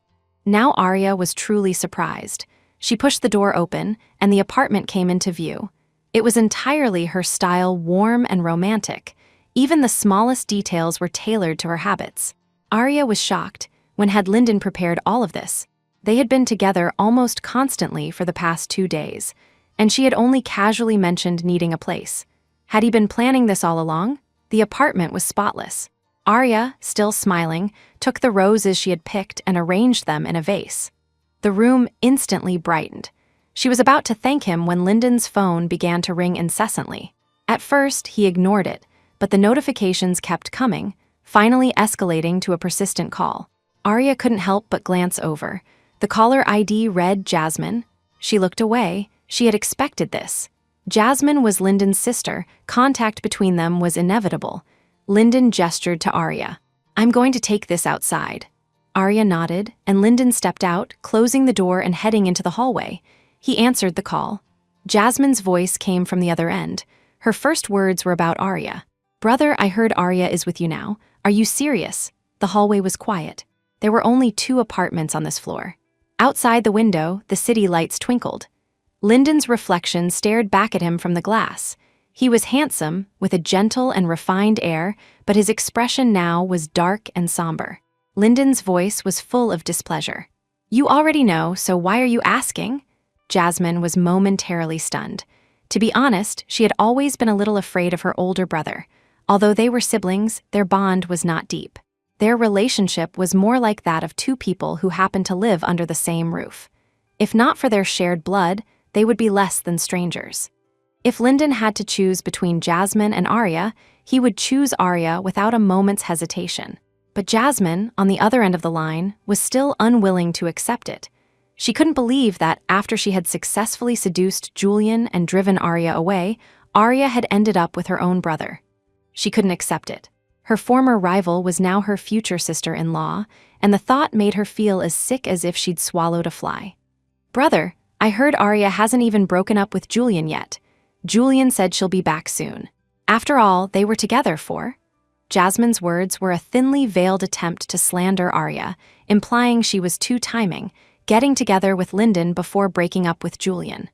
Now Arya was truly surprised. She pushed the door open, and the apartment came into view. It was entirely her style, warm and romantic. Even the smallest details were tailored to her habits. Arya was shocked. When had Lyndon prepared all of this? They had been together almost constantly for the past 2 days, and she had only casually mentioned needing a place. Had he been planning this all along? The apartment was spotless. Arya, still smiling, took the roses she had picked and arranged them in a vase. The room instantly brightened. She was about to thank him when Lyndon's phone began to ring incessantly. At first, he ignored it, but the notifications kept coming, finally escalating to a persistent call. Arya couldn't help but glance over. The caller ID read Jasmine. She looked away. She had expected this. Jasmine was Lyndon's sister. Contact between them was inevitable. Lyndon gestured to Arya. "I'm going to take this outside." Arya nodded, and Lyndon stepped out, closing the door and heading into the hallway. He answered the call. Jasmine's voice came from the other end. Her first words were about Arya. "Brother, I heard Arya is with you now. Are you serious?" The hallway was quiet. There were only 2 apartments on this floor. Outside the window, the city lights twinkled. Lyndon's reflection stared back at him from the glass. He was handsome, with a gentle and refined air, but his expression now was dark and somber. Lyndon's voice was full of displeasure. "You already know, so why are you asking?" Jasmine was momentarily stunned. To be honest, she had always been a little afraid of her older brother. Although they were siblings, their bond was not deep. Their relationship was more like that of 2 people who happened to live under the same roof. If not for their shared blood, they would be less than strangers. If Lyndon had to choose between Jasmine and Arya, he would choose Arya without a moment's hesitation. But Jasmine, on the other end of the line, was still unwilling to accept it. She couldn't believe that after she had successfully seduced Julian and driven Arya away, Arya had ended up with her own brother. She couldn't accept it. Her former rival was now her future sister-in-law, and the thought made her feel as sick as if she'd swallowed a fly. "Brother, I heard Arya hasn't even broken up with Julian yet. Julian said she'll be back soon. After all, they were together for..." Jasmine's words were a thinly veiled attempt to slander Arya, implying she was two-timing, getting together with Lyndon before breaking up with Julian.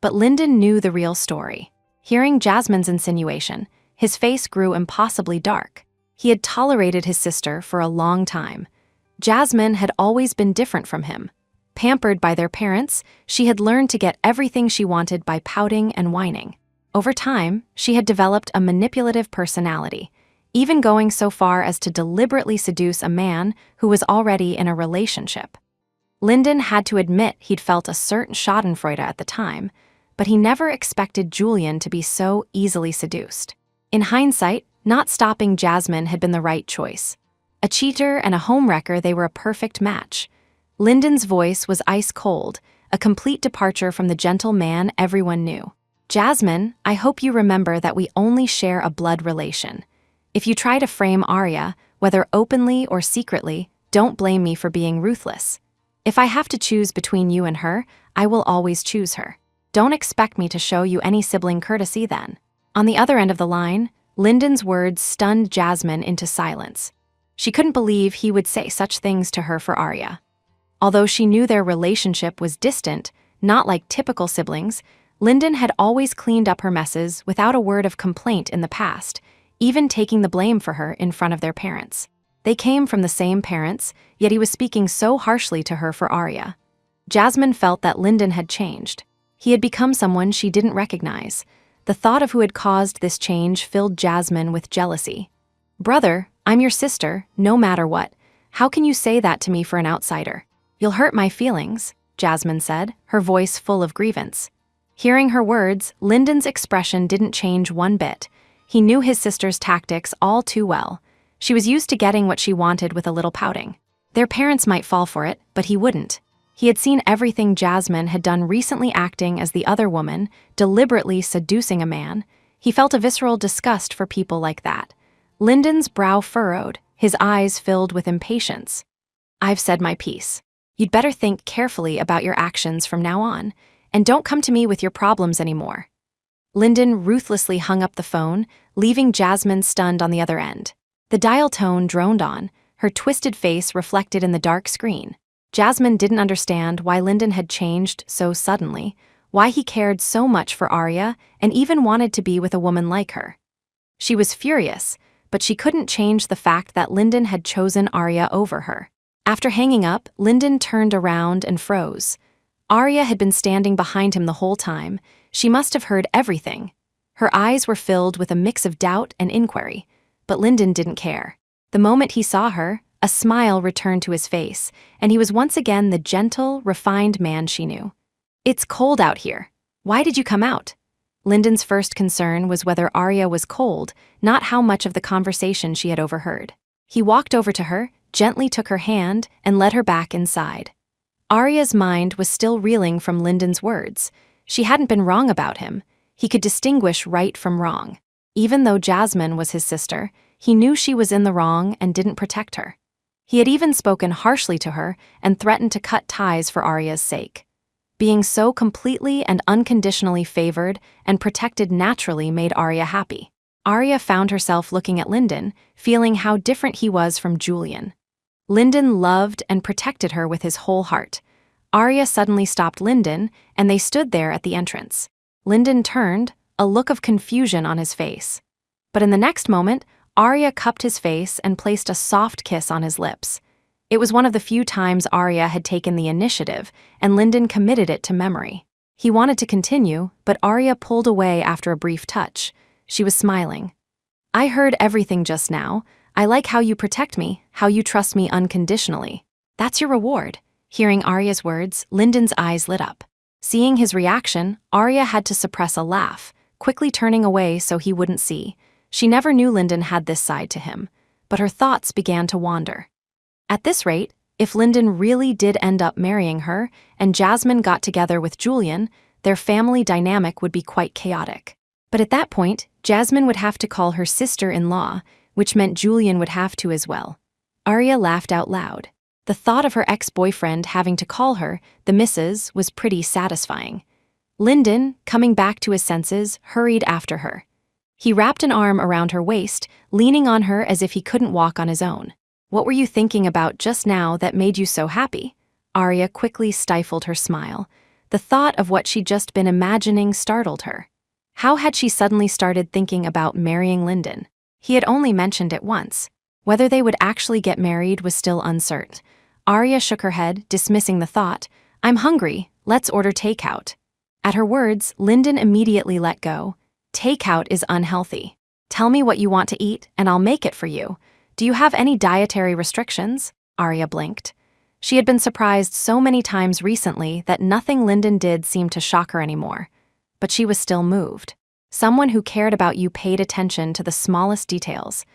But Lyndon knew the real story. Hearing Jasmine's insinuation, his face grew impossibly dark. He had tolerated his sister for a long time. Jasmine had always been different from him. Pampered by their parents, she had learned to get everything she wanted by pouting and whining. Over time, she had developed a manipulative personality, even going so far as to deliberately seduce a man who was already in a relationship. Lyndon had to admit he'd felt a certain schadenfreude at the time, but he never expected Julian to be so easily seduced. In hindsight, not stopping Jasmine had been the right choice. A cheater and a homewrecker, they were a perfect match. Lyndon's voice was ice-cold, a complete departure from the gentle man everyone knew. "Jasmine, I hope you remember that we only share a blood relation. If you try to frame Arya, whether openly or secretly, don't blame me for being ruthless. If I have to choose between you and her, I will always choose her. Don't expect me to show you any sibling courtesy then." On the other end of the line, Lyndon's words stunned Jasmine into silence. She couldn't believe he would say such things to her for Arya. Although she knew their relationship was distant, not like typical siblings, Lyndon had always cleaned up her messes without a word of complaint in the past, even taking the blame for her in front of their parents. They came from the same parents, yet he was speaking so harshly to her for Arya. Jasmine felt that Lyndon had changed. He had become someone she didn't recognize. The thought of who had caused this change filled Jasmine with jealousy. "Brother, I'm your sister, no matter what. How can you say that to me for an outsider? You'll hurt my feelings," Jasmine said, her voice full of grievance. Hearing her words, Lyndon's expression didn't change one bit. He knew his sister's tactics all too well. She was used to getting what she wanted with a little pouting. Their parents might fall for it, but he wouldn't. He had seen everything Jasmine had done recently, acting as the other woman, deliberately seducing a man. He felt a visceral disgust for people like that. Lyndon's brow furrowed, his eyes filled with impatience. "I've said my piece. You'd better think carefully about your actions from now on, and don't come to me with your problems anymore." Lyndon ruthlessly hung up the phone, leaving Jasmine stunned on the other end. The dial tone droned on, her twisted face reflected in the dark screen. Jasmine didn't understand why Lyndon had changed so suddenly, why he cared so much for Arya and even wanted to be with a woman like her. She was furious, but she couldn't change the fact that Lyndon had chosen Arya over her. After hanging up, Lyndon turned around and froze. Arya had been standing behind him the whole time. She must have heard everything. Her eyes were filled with a mix of doubt and inquiry, but Lyndon didn't care. The moment he saw her, a smile returned to his face, and he was once again the gentle, refined man she knew. "It's cold out here. Why did you come out?" Lyndon's first concern was whether Arya was cold, not how much of the conversation she had overheard. He walked over to her, gently took her hand, and led her back inside. Arya's mind was still reeling from Lyndon's words. She hadn't been wrong about him. He could distinguish right from wrong. Even though Jasmine was his sister, he knew she was in the wrong and didn't protect her. He had even spoken harshly to her and threatened to cut ties for Arya's sake. Being so completely and unconditionally favored and protected naturally made Arya happy. Arya found herself looking at Lyndon, feeling how different he was from Julian. Lyndon loved and protected her with his whole heart. Arya suddenly stopped Lyndon, and they stood there at the entrance. Lyndon turned, a look of confusion on his face. But in the next moment, Arya cupped his face and placed a soft kiss on his lips. It was one of the few times Arya had taken the initiative, and Lyndon committed it to memory. He wanted to continue, but Arya pulled away after a brief touch. She was smiling. "I heard everything just now. I like how you protect me, how you trust me unconditionally. That's your reward." Hearing Arya's words, Lyndon's eyes lit up. Seeing his reaction, Arya had to suppress a laugh, quickly turning away so he wouldn't see. She never knew Lyndon had this side to him, but her thoughts began to wander. At this rate, if Lyndon really did end up marrying her and Jasmine got together with Julian, their family dynamic would be quite chaotic. But at that point, Jasmine would have to call her sister-in-law, which meant Julian would have to as well. Arya laughed out loud. The thought of her ex-boyfriend having to call her the Mrs. was pretty satisfying. Lyndon, coming back to his senses, hurried after her. He wrapped an arm around her waist, leaning on her as if he couldn't walk on his own. "What were you thinking about just now that made you so happy?" Arya quickly stifled her smile. The thought of what she'd just been imagining startled her. How had she suddenly started thinking about marrying Lyndon? He had only mentioned it once. Whether they would actually get married was still uncertain. Arya shook her head, dismissing the thought. "I'm hungry, let's order takeout." At her words, Lyndon immediately let go. "Takeout is unhealthy. Tell me what you want to eat, and I'll make it for you. Do you have any dietary restrictions?" Arya blinked. She had been surprised so many times recently that nothing Lyndon did seemed to shock her anymore. But she was still moved. Someone who cared about you paid attention to the smallest details.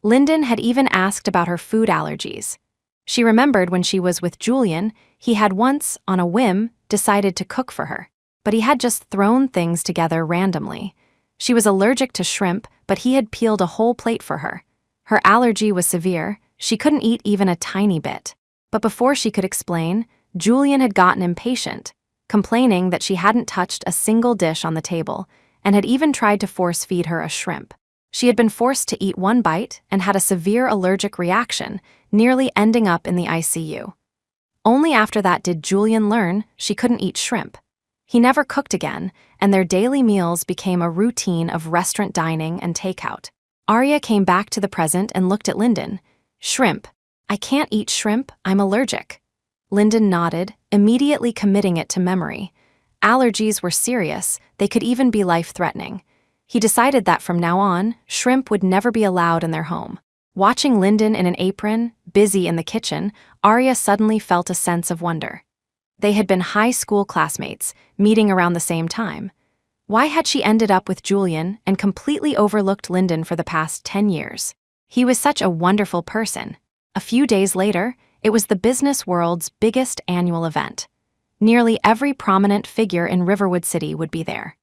Lyndon had even asked about her food allergies. She remembered when she was with Julian, he had once, on a whim, decided to cook for her. But he had just thrown things together randomly. She was allergic to shrimp, but he had peeled a whole plate for her. Her allergy was severe, she couldn't eat even a tiny bit. But before she could explain, Julian had gotten impatient, complaining that she hadn't touched a single dish on the table and had even tried to force-feed her a shrimp. She had been forced to eat one bite and had a severe allergic reaction, nearly ending up in the ICU. Only after that did Julian learn she couldn't eat shrimp. He never cooked again, and their daily meals became a routine of restaurant dining and takeout. Arya came back to the present and looked at Lyndon. "Shrimp. I can't eat shrimp, I'm allergic." Lyndon nodded, immediately committing it to memory. Allergies were serious, they could even be life-threatening. He decided that from now on, shrimp would never be allowed in their home. Watching Lyndon in an apron, busy in the kitchen, Arya suddenly felt a sense of wonder. They had been high school classmates, meeting around the same time. Why had she ended up with Julian and completely overlooked Lyndon for the past 10 years? He was such a wonderful person. A few days later, it was the business world's biggest annual event. Nearly every prominent figure in Riverwood City would be there.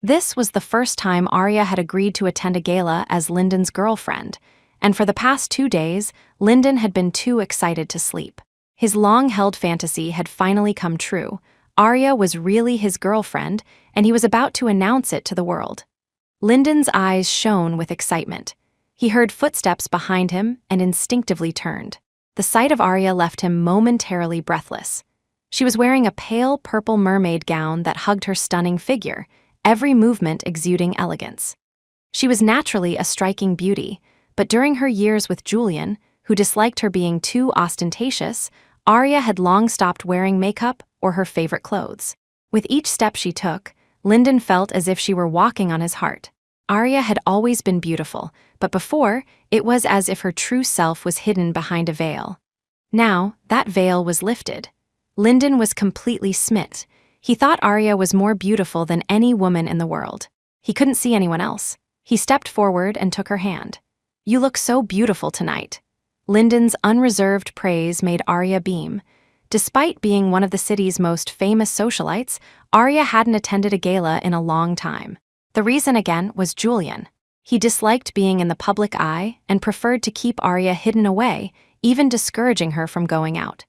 This was the first time Arya had agreed to attend a gala as Lyndon's girlfriend, and for the past 2 days, Lyndon had been too excited to sleep. His long-held fantasy had finally come true. Arya was really his girlfriend, and he was about to announce it to the world. Lyndon's eyes shone with excitement. He heard footsteps behind him and instinctively turned. The sight of Arya left him momentarily breathless. She was wearing a pale purple mermaid gown that hugged her stunning figure, every movement exuding elegance. She was naturally a striking beauty, but during her years with Julian, who disliked her being too ostentatious, Arya had long stopped wearing makeup or her favorite clothes. With each step she took, Lyndon felt as if she were walking on his heart. Arya had always been beautiful, but before, it was as if her true self was hidden behind a veil. Now, that veil was lifted. Lyndon was completely smit. He thought Arya was more beautiful than any woman in the world. He couldn't see anyone else. He stepped forward and took her hand. "You look so beautiful tonight." Lyndon's unreserved praise made Arya beam. Despite being one of the city's most famous socialites, Arya hadn't attended a gala in a long time. The reason again was Julian. He disliked being in the public eye and preferred to keep Arya hidden away, even discouraging her from going out.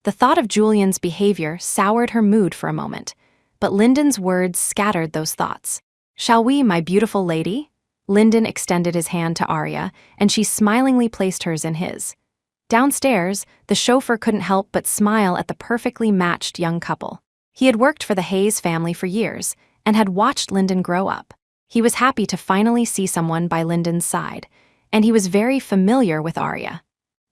The thought of Julian's behavior soured her mood for a moment, but Lyndon's words scattered those thoughts. "Shall we, my beautiful lady?" Lyndon extended his hand to Arya, and she smilingly placed hers in his. Downstairs, the chauffeur couldn't help but smile at the perfectly matched young couple. He had worked for the Hayes family for years and had watched Lyndon grow up. He was happy to finally see someone by Lyndon's side, and he was very familiar with Arya.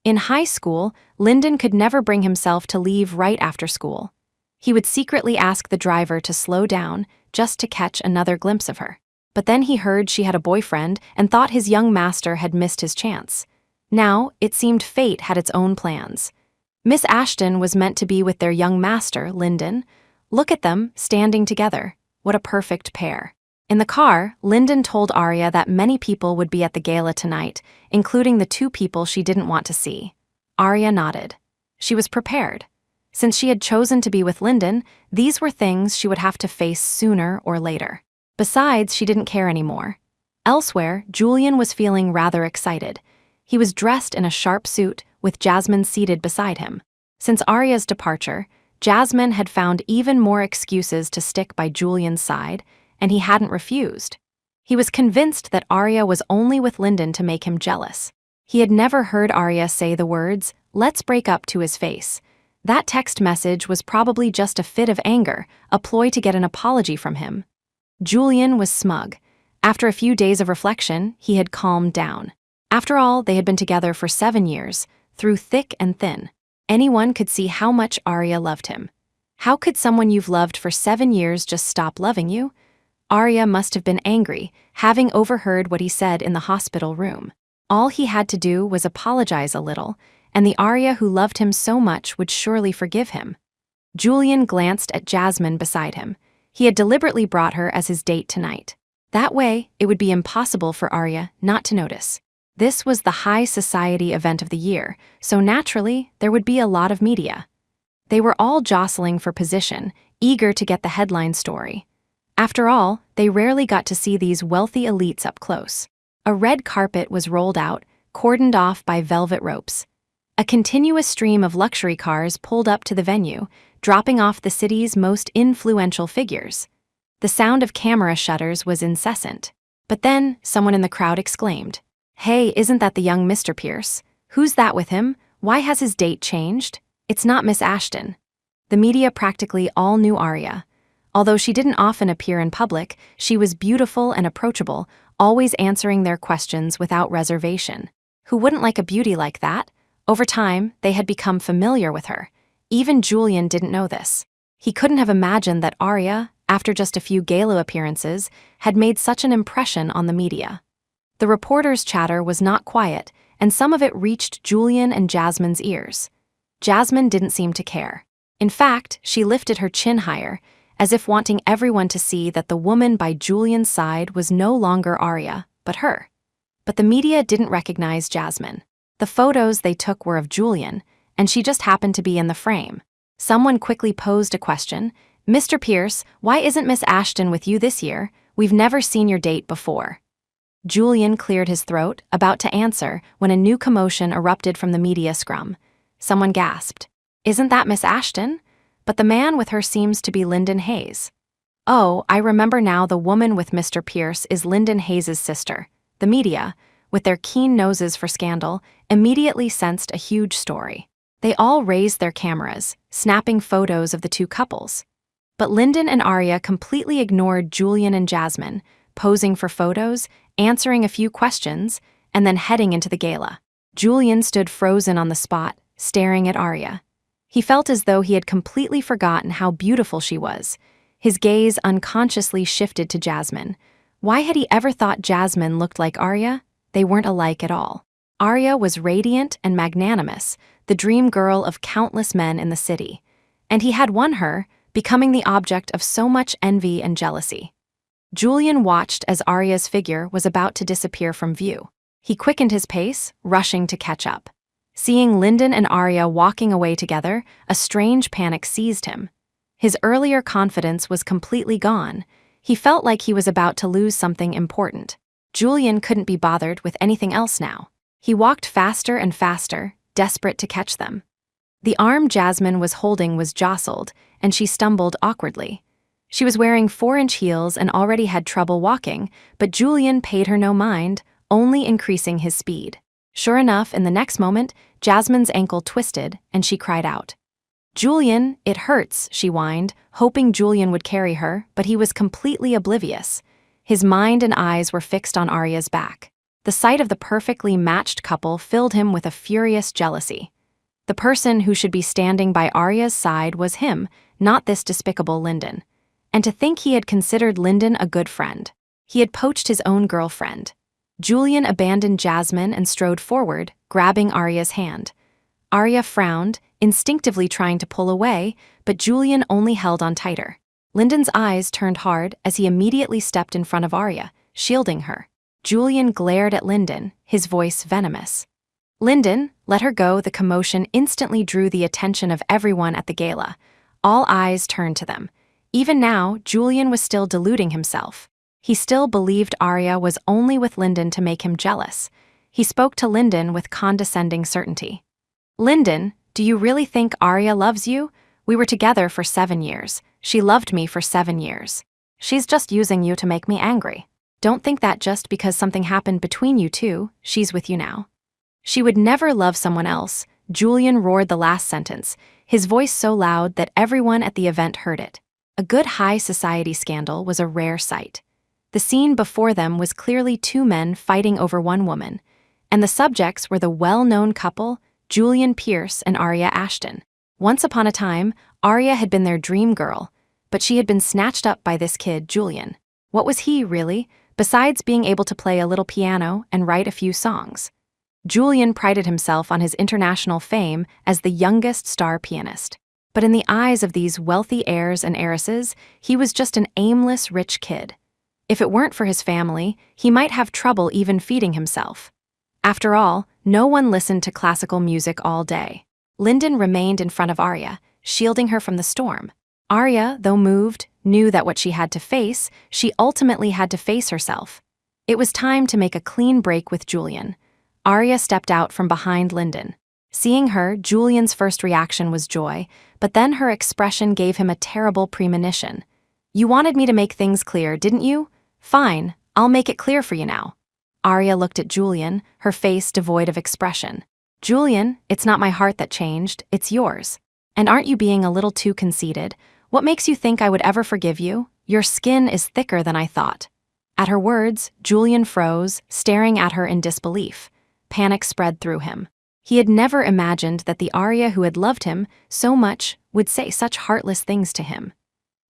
In high school, Lyndon could never bring himself to leave right after school. He would secretly ask the driver to slow down just to catch another glimpse of her. But then he heard she had a boyfriend and thought his young master had missed his chance. Now, it seemed fate had its own plans. Miss Ashton was meant to be with their young master, Lyndon. Look at them, standing together. What a perfect pair. In the car, Lyndon told Arya that many people would be at the gala tonight, including the 2 people she didn't want to see. Arya nodded. She was prepared. Since she had chosen to be with Lyndon, these were things she would have to face sooner or later. Besides, she didn't care anymore. Elsewhere, Julian was feeling rather excited. He was dressed in a sharp suit, with Jasmine seated beside him. Since Arya's departure, Jasmine had found even more excuses to stick by Julian's side, and he hadn't refused. He was convinced that Arya was only with Lyndon to make him jealous. He had never heard Arya say the words, "Let's break up," to his face. That text message was probably just a fit of anger, a ploy to get an apology from him. Julian was smug. After a few days of reflection, he had calmed down. After all, they had been together for 7 years, through thick and thin. Anyone could see how much Arya loved him. How could someone you've loved for 7 years just stop loving you? Arya must have been angry, having overheard what he said in the hospital room. All he had to do was apologize a little, and the Arya who loved him so much would surely forgive him. Julian glanced at Jasmine beside him. He had deliberately brought her as his date tonight. That way, it would be impossible for Arya not to notice. This was the high society event of the year, so naturally, there would be a lot of media. They were all jostling for position, eager to get the headline story. After all, they rarely got to see these wealthy elites up close. A red carpet was rolled out, cordoned off by velvet ropes. A continuous stream of luxury cars pulled up to the venue, dropping off the city's most influential figures. The sound of camera shutters was incessant. But then, someone in the crowd exclaimed, "Hey, isn't that the young Mr. Pierce? Who's that with him? Why has his date changed? It's not Miss Ashton." The media practically all knew Arya. Although she didn't often appear in public, she was beautiful and approachable, always answering their questions without reservation. Who wouldn't like a beauty like that? Over time, they had become familiar with her. Even Julian didn't know this. He couldn't have imagined that Arya, after just a few gala appearances, had made such an impression on the media. The reporters' chatter was not quiet, and some of it reached Julian and Jasmine's ears. Jasmine didn't seem to care. In fact, she lifted her chin higher, as if wanting everyone to see that the woman by Julian's side was no longer Arya, but her. But the media didn't recognize Jasmine. The photos they took were of Julian, and she just happened to be in the frame. Someone quickly posed a question. "Mr. Pierce, why isn't Miss Ashton with you this year? We've never seen your date before." Julian cleared his throat, about to answer, when a new commotion erupted from the media scrum. Someone gasped, "Isn't that Miss Ashton?" But the man with her seems to be Lyndon Hayes. "Oh, I remember now, the woman with Mr. Pierce is Lyndon Hayes' sister." The media, with their keen noses for scandal, immediately sensed a huge story. They all raised their cameras, snapping photos of the two couples. But Lyndon and Arya completely ignored Julian and Jasmine, posing for photos, answering a few questions, and then heading into the gala. Julian stood frozen on the spot, staring at Arya. He felt as though he had completely forgotten how beautiful she was. His gaze unconsciously shifted to Jasmine. Why had he ever thought Jasmine looked like Arya? They weren't alike at all. Arya was radiant and magnanimous, the dream girl of countless men in the city. And he had won her, becoming the object of so much envy and jealousy. Julian watched as Arya's figure was about to disappear from view. He quickened his pace, rushing to catch up. Seeing Lyndon and Arya walking away together, a strange panic seized him. His earlier confidence was completely gone. He felt like he was about to lose something important. Julian couldn't be bothered with anything else now. He walked faster and faster, desperate to catch them. The arm Jasmine was holding was jostled, and she stumbled awkwardly. She was wearing 4-inch heels and already had trouble walking, but Julian paid her no mind, only increasing his speed. Sure enough, in the next moment, Jasmine's ankle twisted, and she cried out. "Julian, it hurts," she whined, hoping Julian would carry her, but he was completely oblivious. His mind and eyes were fixed on Arya's back. The sight of the perfectly matched couple filled him with a furious jealousy. The person who should be standing by Arya's side was him, not this despicable Lyndon. And to think he had considered Lyndon a good friend. He had poached his own girlfriend. Julian abandoned Jasmine and strode forward, grabbing Arya's hand. Arya frowned, instinctively trying to pull away, but Julian only held on tighter. Lyndon's eyes turned hard as he immediately stepped in front of Arya, shielding her. Julian glared at Lyndon, his voice venomous. "Lyndon, let her go." The commotion instantly drew the attention of everyone at the gala. All eyes turned to them. Even now, Julian was still deluding himself. He still believed Arya was only with Lyndon to make him jealous. He spoke to Lyndon with condescending certainty. "Lyndon, do you really think Arya loves you? We were together for 7 years. She loved me for 7 years. She's just using you to make me angry. Don't think that just because something happened between you two, she's with you now. She would never love someone else." Julian roared the last sentence, his voice so loud that everyone at the event heard it. A good high society scandal was a rare sight. The scene before them was clearly 2 men fighting over 1 woman, and the subjects were the well-known couple, Julian Pierce and Arya Ashton. Once upon a time, Arya had been their dream girl, but she had been snatched up by this kid, Julian. What was he, really, besides being able to play a little piano and write a few songs? Julian prided himself on his international fame as the youngest star pianist. But in the eyes of these wealthy heirs and heiresses, he was just an aimless, rich kid. If it weren't for his family, he might have trouble even feeding himself. After all, no one listened to classical music all day. Lyndon remained in front of Arya, shielding her from the storm. Arya, though moved, knew that what she had to face, she ultimately had to face herself. It was time to make a clean break with Julian. Arya stepped out from behind Lyndon. Seeing her, Julian's first reaction was joy, but then her expression gave him a terrible premonition. "You wanted me to make things clear, didn't you? Fine, I'll make it clear for you now." Arya looked at Julian, her face devoid of expression. "Julian, it's not my heart that changed, it's yours. And aren't you being a little too conceited? What makes you think I would ever forgive you? Your skin is thicker than I thought." At her words, Julian froze, staring at her in disbelief. Panic spread through him. He had never imagined that the Arya who had loved him so much would say such heartless things to him.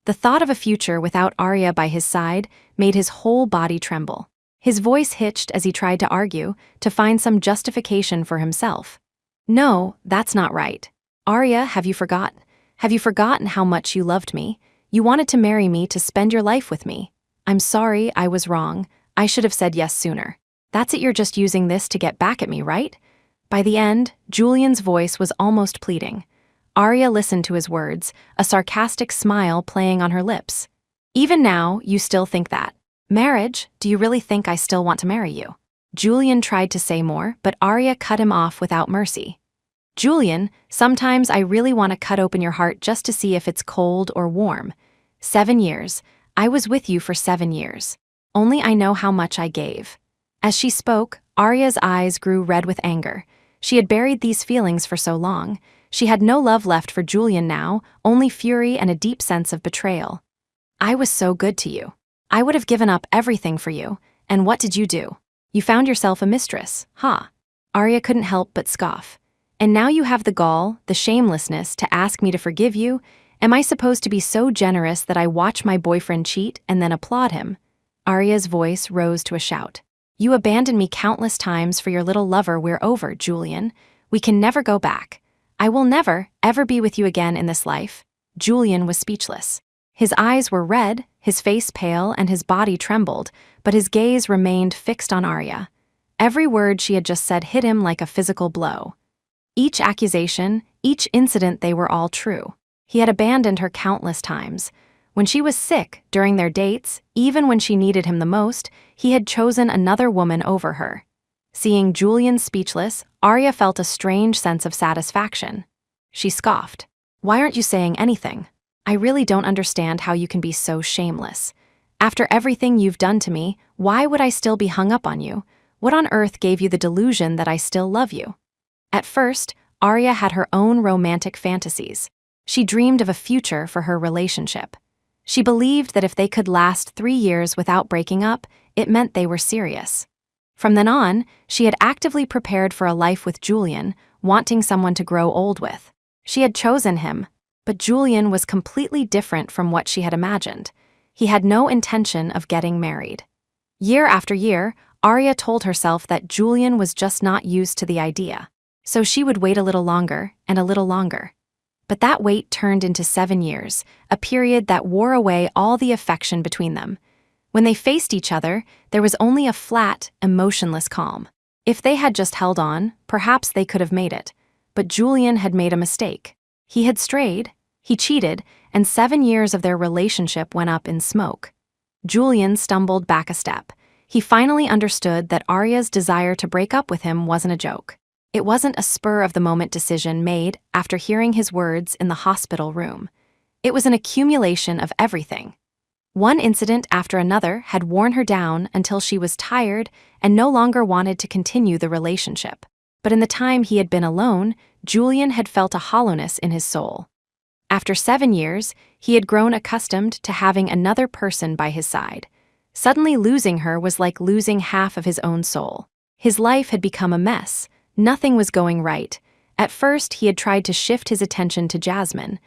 The thought of a future without Arya by his side made his whole body tremble. His voice hitched as he tried to argue, to find some justification for himself. "No, that's not right. Arya, have you forgotten? Have you forgotten how much you loved me? You wanted to marry me to spend your life with me. I'm sorry, I was wrong. I should have said yes sooner. That's it, you're just using this to get back at me, right?" By the end, Julian's voice was almost pleading. Arya listened to his words, a sarcastic smile playing on her lips. "Even now, you still think that? Marriage? Do you really think I still want to marry you?" Julian tried to say more, but Arya cut him off without mercy. "Julian, sometimes I really want to cut open your heart just to see if it's cold or warm. 7 years. I was with you for 7 years. Only I know how much I gave." As she spoke, Arya's eyes grew red with anger. She had buried these feelings for so long. She had no love left for Julian now, only fury and a deep sense of betrayal. "I was so good to you. I would have given up everything for you, and what did you do? You found yourself a mistress, huh?" Arya couldn't help but scoff. "And now you have the gall, the shamelessness to ask me to forgive you? Am I supposed to be so generous that I watch my boyfriend cheat and then applaud him?" Arya's voice rose to a shout. "You abandoned me countless times for your little lover. We're over, Julian. We can never go back. I will never, ever be with you again in this life." Julian was speechless. His eyes were red, his face pale, and his body trembled, but his gaze remained fixed on Arya. Every word she had just said hit him like a physical blow. Each accusation, each incident, they were all true. He had abandoned her countless times. When she was sick, during their dates, even when she needed him the most, he had chosen another woman over her. Seeing Julian speechless, Arya felt a strange sense of satisfaction. She scoffed. "Why aren't you saying anything? I really don't understand how you can be so shameless. After everything you've done to me, why would I still be hung up on you? What on earth gave you the delusion that I still love you?" At first, Arya had her own romantic fantasies. She dreamed of a future for her relationship. She believed that if they could last 3 years without breaking up, it meant they were serious. From then on, she had actively prepared for a life with Julian, wanting someone to grow old with. She had chosen him, but Julian was completely different from what she had imagined. He had no intention of getting married. Year after year, Arya told herself that Julian was just not used to the idea, so she would wait a little longer and a little longer. But that wait turned into 7 years, a period that wore away all the affection between them. When they faced each other, there was only a flat, emotionless calm. If they had just held on, perhaps they could have made it. But Julian had made a mistake. He had strayed, he cheated, and 7 years of their relationship went up in smoke. Julian stumbled back a step. He finally understood that Arya's desire to break up with him wasn't a joke. It wasn't a spur-of-the-moment decision made after hearing his words in the hospital room. It was an accumulation of everything. One incident after another had worn her down until she was tired and no longer wanted to continue the relationship. But in the time he had been alone, Julian had felt a hollowness in his soul. After 7 years, he had grown accustomed to having another person by his side. Suddenly losing her was like losing half of his own soul. His life had become a mess. Nothing was going right. At first, he had tried to shift his attention to Jasmine.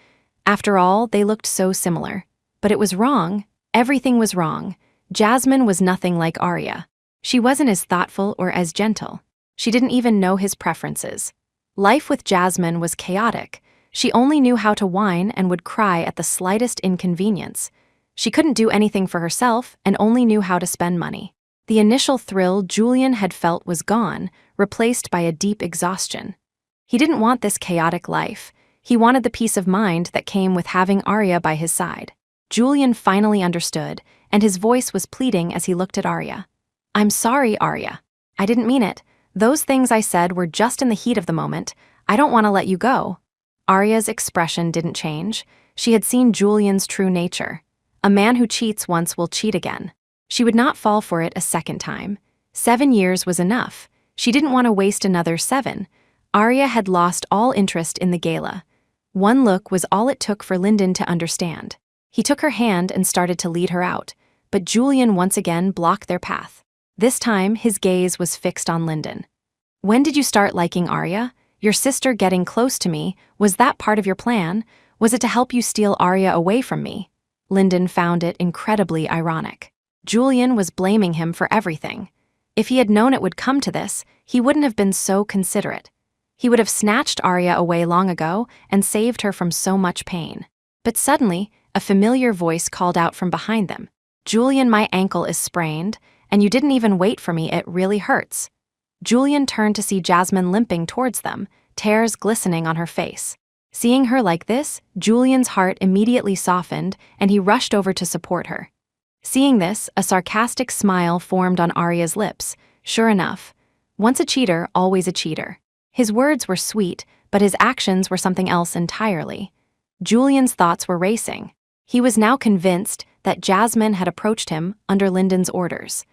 After all, they looked so similar. But it was wrong. Everything was wrong. Jasmine was nothing like Arya. She wasn't as thoughtful or as gentle. She didn't even know his preferences. Life with Jasmine was chaotic. She only knew how to whine and would cry at the slightest inconvenience. She couldn't do anything for herself and only knew how to spend money. The initial thrill Julian had felt was gone, replaced by a deep exhaustion. He didn't want this chaotic life. He wanted the peace of mind that came with having Arya by his side. Julian finally understood, and his voice was pleading as he looked at Arya. "I'm sorry, Arya. I didn't mean it. Those things I said were just in the heat of the moment. I don't want to let you go. Arya's expression didn't change. She had seen Julian's true nature. A man who cheats once will cheat again. She would not fall for it a second time. 7 years was enough. She didn't want to waste another 7. Arya had lost all interest in the gala. One look was all it took for Lyndon to understand. He took her hand and started to lead her out, but Julian once again blocked their path. This time, his gaze was fixed on Lyndon. When did you start liking Arya? Your sister getting close to me, was that part of your plan? Was it to help you steal Arya away from me? Lyndon found it incredibly ironic. Julian was blaming him for everything. If he had known it would come to this, he wouldn't have been so considerate. He would have snatched Arya away long ago and saved her from so much pain. But suddenly, a familiar voice called out from behind them. Julian, my ankle is sprained, and you didn't even wait for me, it really hurts. Julian turned to see Jasmine limping towards them, tears glistening on her face. Seeing her like this, Julian's heart immediately softened and he rushed over to support her. Seeing this, a sarcastic smile formed on Arya's lips. Sure enough, once a cheater, always a cheater. His words were sweet, but his actions were something else entirely. Julian's thoughts were racing. He was now convinced that Jasmine had approached him under Lyndon's orders.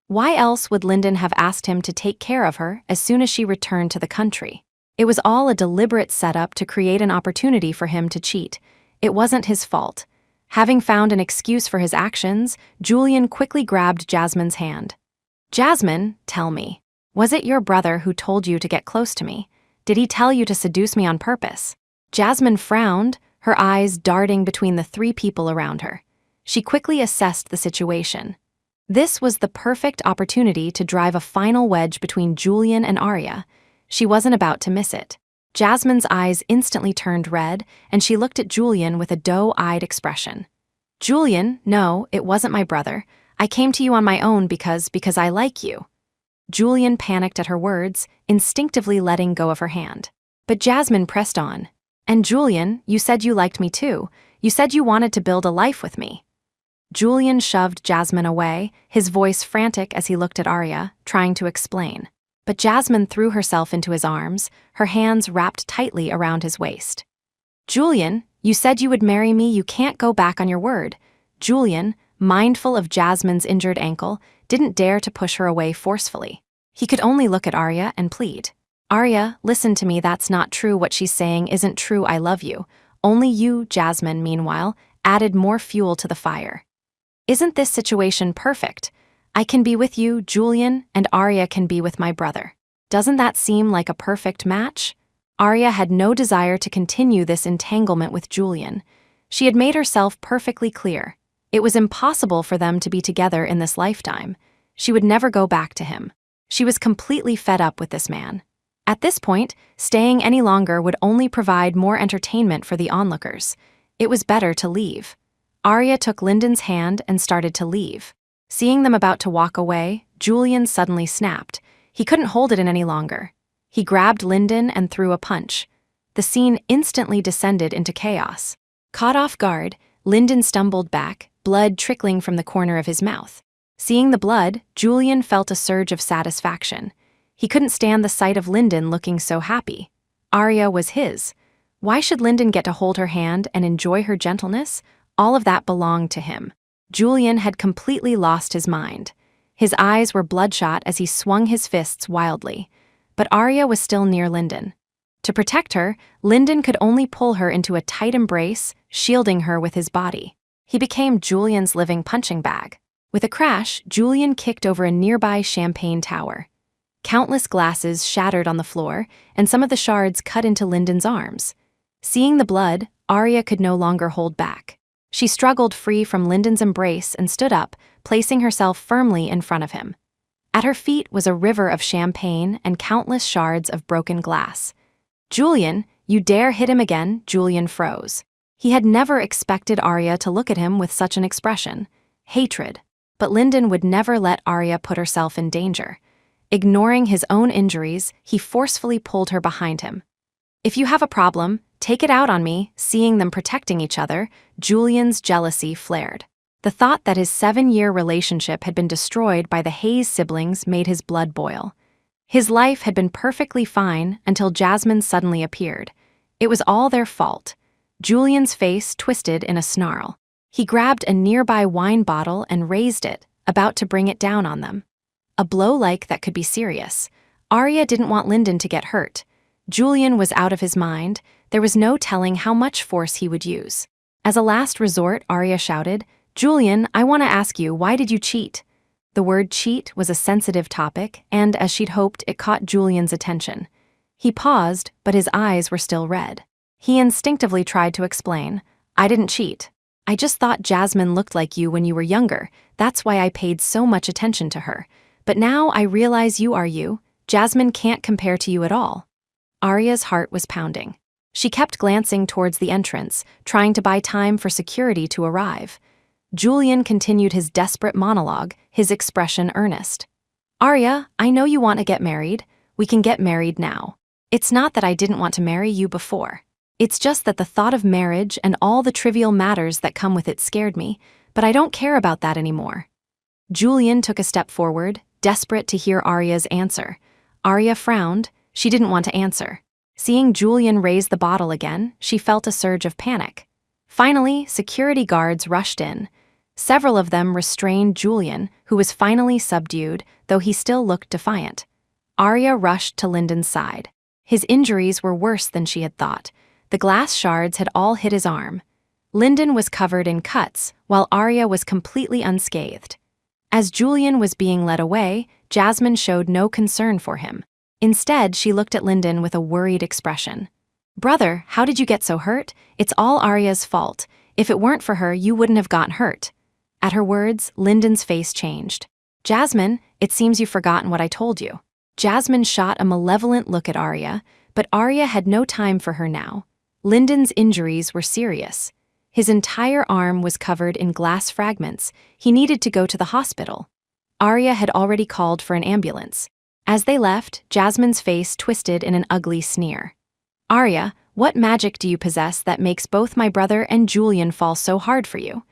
Why else would Lyndon have asked him to take care of her as soon as she returned to the country? It was all a deliberate setup to create an opportunity for him to cheat. It wasn't his fault. Having found an excuse for his actions, Julian quickly grabbed Jasmine's hand. Jasmine, tell me, was it your brother who told you to get close to me? Did he tell you to seduce me on purpose? Jasmine frowned, her eyes darting between the 3 people around her. She quickly assessed the situation. This was the perfect opportunity to drive a final wedge between Julian and Arya. She wasn't about to miss it. Jasmine's eyes instantly turned red, and she looked at Julian with a doe-eyed expression. Julian, no, it wasn't my brother. I came to you on my own because I like you. Julian panicked at her words, instinctively letting go of her hand. But Jasmine pressed on. And Julian, you said you liked me too. You said you wanted to build a life with me. Julian shoved Jasmine away, his voice frantic as he looked at Arya, trying to explain. But Jasmine threw herself into his arms, her hands wrapped tightly around his waist. Julian, you said you would marry me, you can't go back on your word. Julian, mindful of Jasmine's injured ankle, didn't dare to push her away forcefully. He could only look at Arya and plead. Arya, listen to me, that's not true, what she's saying isn't true, I love you. Only you, Jasmine, meanwhile, added more fuel to the fire. Isn't this situation perfect? I can be with you, Julian, and Arya can be with my brother. Doesn't that seem like a perfect match? Arya had no desire to continue this entanglement with Julian. She had made herself perfectly clear. It was impossible for them to be together in this lifetime. She would never go back to him. She was completely fed up with this man. At this point, staying any longer would only provide more entertainment for the onlookers. It was better to leave. Arya took Lyndon's hand and started to leave. Seeing them about to walk away, Julian suddenly snapped. He couldn't hold it in any longer. He grabbed Lyndon and threw a punch. The scene instantly descended into chaos. Caught off guard, Lyndon stumbled back, blood trickling from the corner of his mouth. Seeing the blood, Julian felt a surge of satisfaction. He couldn't stand the sight of Lyndon looking so happy. Arya was his. Why should Lyndon get to hold her hand and enjoy her gentleness? All of that belonged to him. Julian had completely lost his mind. His eyes were bloodshot as he swung his fists wildly. But Arya was still near Lyndon. To protect her, Lyndon could only pull her into a tight embrace, shielding her with his body. He became Julian's living punching bag. With a crash, Julian kicked over a nearby champagne tower. Countless glasses shattered on the floor, and some of the shards cut into Lyndon's arms. Seeing the blood, Arya could no longer hold back. She struggled free from Lyndon's embrace and stood up, placing herself firmly in front of him. At her feet was a river of champagne and countless shards of broken glass. Julian, you dare hit him again? Julian froze. He had never expected Arya to look at him with such an expression. Hatred. But Lyndon would never let Arya put herself in danger. Ignoring his own injuries, he forcefully pulled her behind him. If you have a problem, take it out on me. Seeing them protecting each other, Julian's jealousy flared. The thought that his 7-year relationship had been destroyed by the Hayes siblings made his blood boil. His life had been perfectly fine until Jasmine suddenly appeared. It was all their fault. Julian's face twisted in a snarl. He grabbed a nearby wine bottle and raised it, about to bring it down on them. A blow like that could be serious. Arya didn't want Lyndon to get hurt. Julian was out of his mind. There was no telling how much force he would use. As a last resort, Arya shouted, "Julian, I want to ask you, why did you cheat?" The word cheat was a sensitive topic, and as she'd hoped, it caught Julian's attention. He paused, but his eyes were still red. He instinctively tried to explain, "I didn't cheat. I just thought Jasmine looked like you when you were younger. That's why I paid so much attention to her. But now I realize you are you. Jasmine can't compare to you at all." Arya's heart was pounding. She kept glancing towards the entrance, trying to buy time for security to arrive. Julian continued his desperate monologue, his expression earnest. "Arya, I know you want to get married. We can get married now. It's not that I didn't want to marry you before. It's just that the thought of marriage and all the trivial matters that come with it scared me, but I don't care about that anymore." Julian took a step forward, desperate to hear Arya's answer. Arya frowned. She didn't want to answer. Seeing Julian raise the bottle again, she felt a surge of panic. Finally, security guards rushed in. Several of them restrained Julian, who was finally subdued, though he still looked defiant. Arya rushed to Lyndon's side. His injuries were worse than she had thought. The glass shards had all hit his arm. Lyndon was covered in cuts, while Arya was completely unscathed. As Julian was being led away, Jasmine showed no concern for him. Instead, she looked at Lyndon with a worried expression. "Brother, how did you get so hurt? It's all Arya's fault. If it weren't for her, you wouldn't have gotten hurt." At her words, Lyndon's face changed. "Jasmine, it seems you've forgotten what I told you." Jasmine shot a malevolent look at Arya, but Arya had no time for her now. Lyndon's injuries were serious. His entire arm was covered in glass fragments. He needed to go to the hospital. Arya had already called for an ambulance. As they left, Jasmine's face twisted in an ugly sneer. "Arya, what magic do you possess that makes both my brother and Julian fall so hard for you?"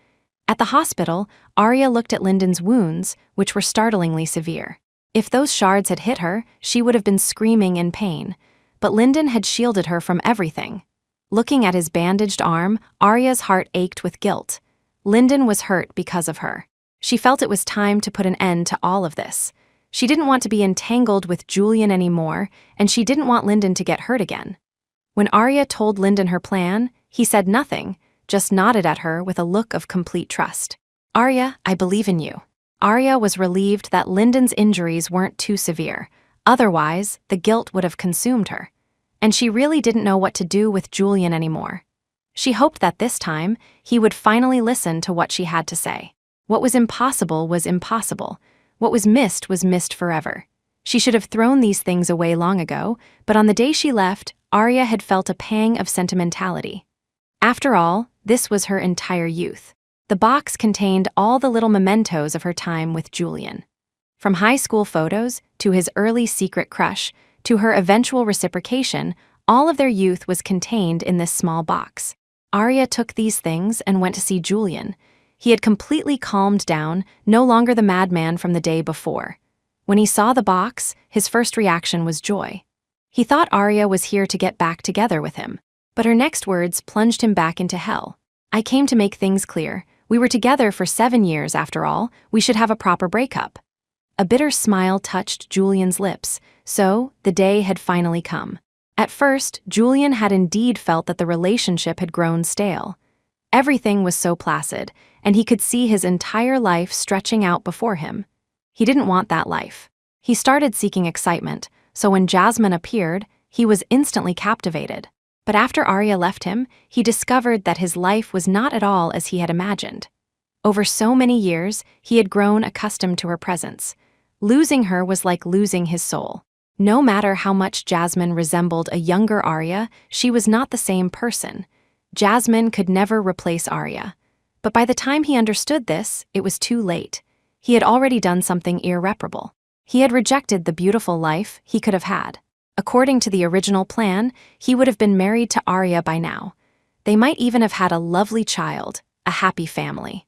At the hospital, Arya looked at Lyndon's wounds, which were startlingly severe. If those shards had hit her, she would have been screaming in pain. But Lyndon had shielded her from everything. Looking at his bandaged arm, Arya's heart ached with guilt. Lyndon was hurt because of her. She felt it was time to put an end to all of this. She didn't want to be entangled with Julian anymore, and she didn't want Lyndon to get hurt again. When Arya told Lyndon her plan, he said nothing, just nodded at her with a look of complete trust. "Arya, I believe in you." Arya was relieved that Lyndon's injuries weren't too severe. Otherwise, the guilt would have consumed her. And she really didn't know what to do with Julian anymore. She hoped that this time, he would finally listen to what she had to say. What was impossible was impossible. What was missed forever. She should have thrown these things away long ago, but on the day she left, Arya had felt a pang of sentimentality. After all, this was her entire youth. The box contained all the little mementos of her time with Julian. From high school photos, to his early secret crush, to her eventual reciprocation, all of their youth was contained in this small box. Arya took these things and went to see Julian. He had completely calmed down, no longer the madman from the day before. When he saw the box, his first reaction was joy. He thought Arya was here to get back together with him. But her next words plunged him back into hell. "I came to make things clear. We were together for 7 years, after all. We should have a proper breakup." A bitter smile touched Julian's lips, so the day had finally come. At first, Julian had indeed felt that the relationship had grown stale. Everything was so placid, and he could see his entire life stretching out before him. He didn't want that life. He started seeking excitement, so when Jasmine appeared, he was instantly captivated. But after Arya left him, he discovered that his life was not at all as he had imagined. Over so many years, he had grown accustomed to her presence. Losing her was like losing his soul. No matter how much Jasmine resembled a younger Arya, she was not the same person. Jasmine could never replace Arya. But by the time he understood this, it was too late. He had already done something irreparable. He had rejected the beautiful life he could have had. According to the original plan, he would have been married to Arya by now. They might even have had a lovely child, a happy family.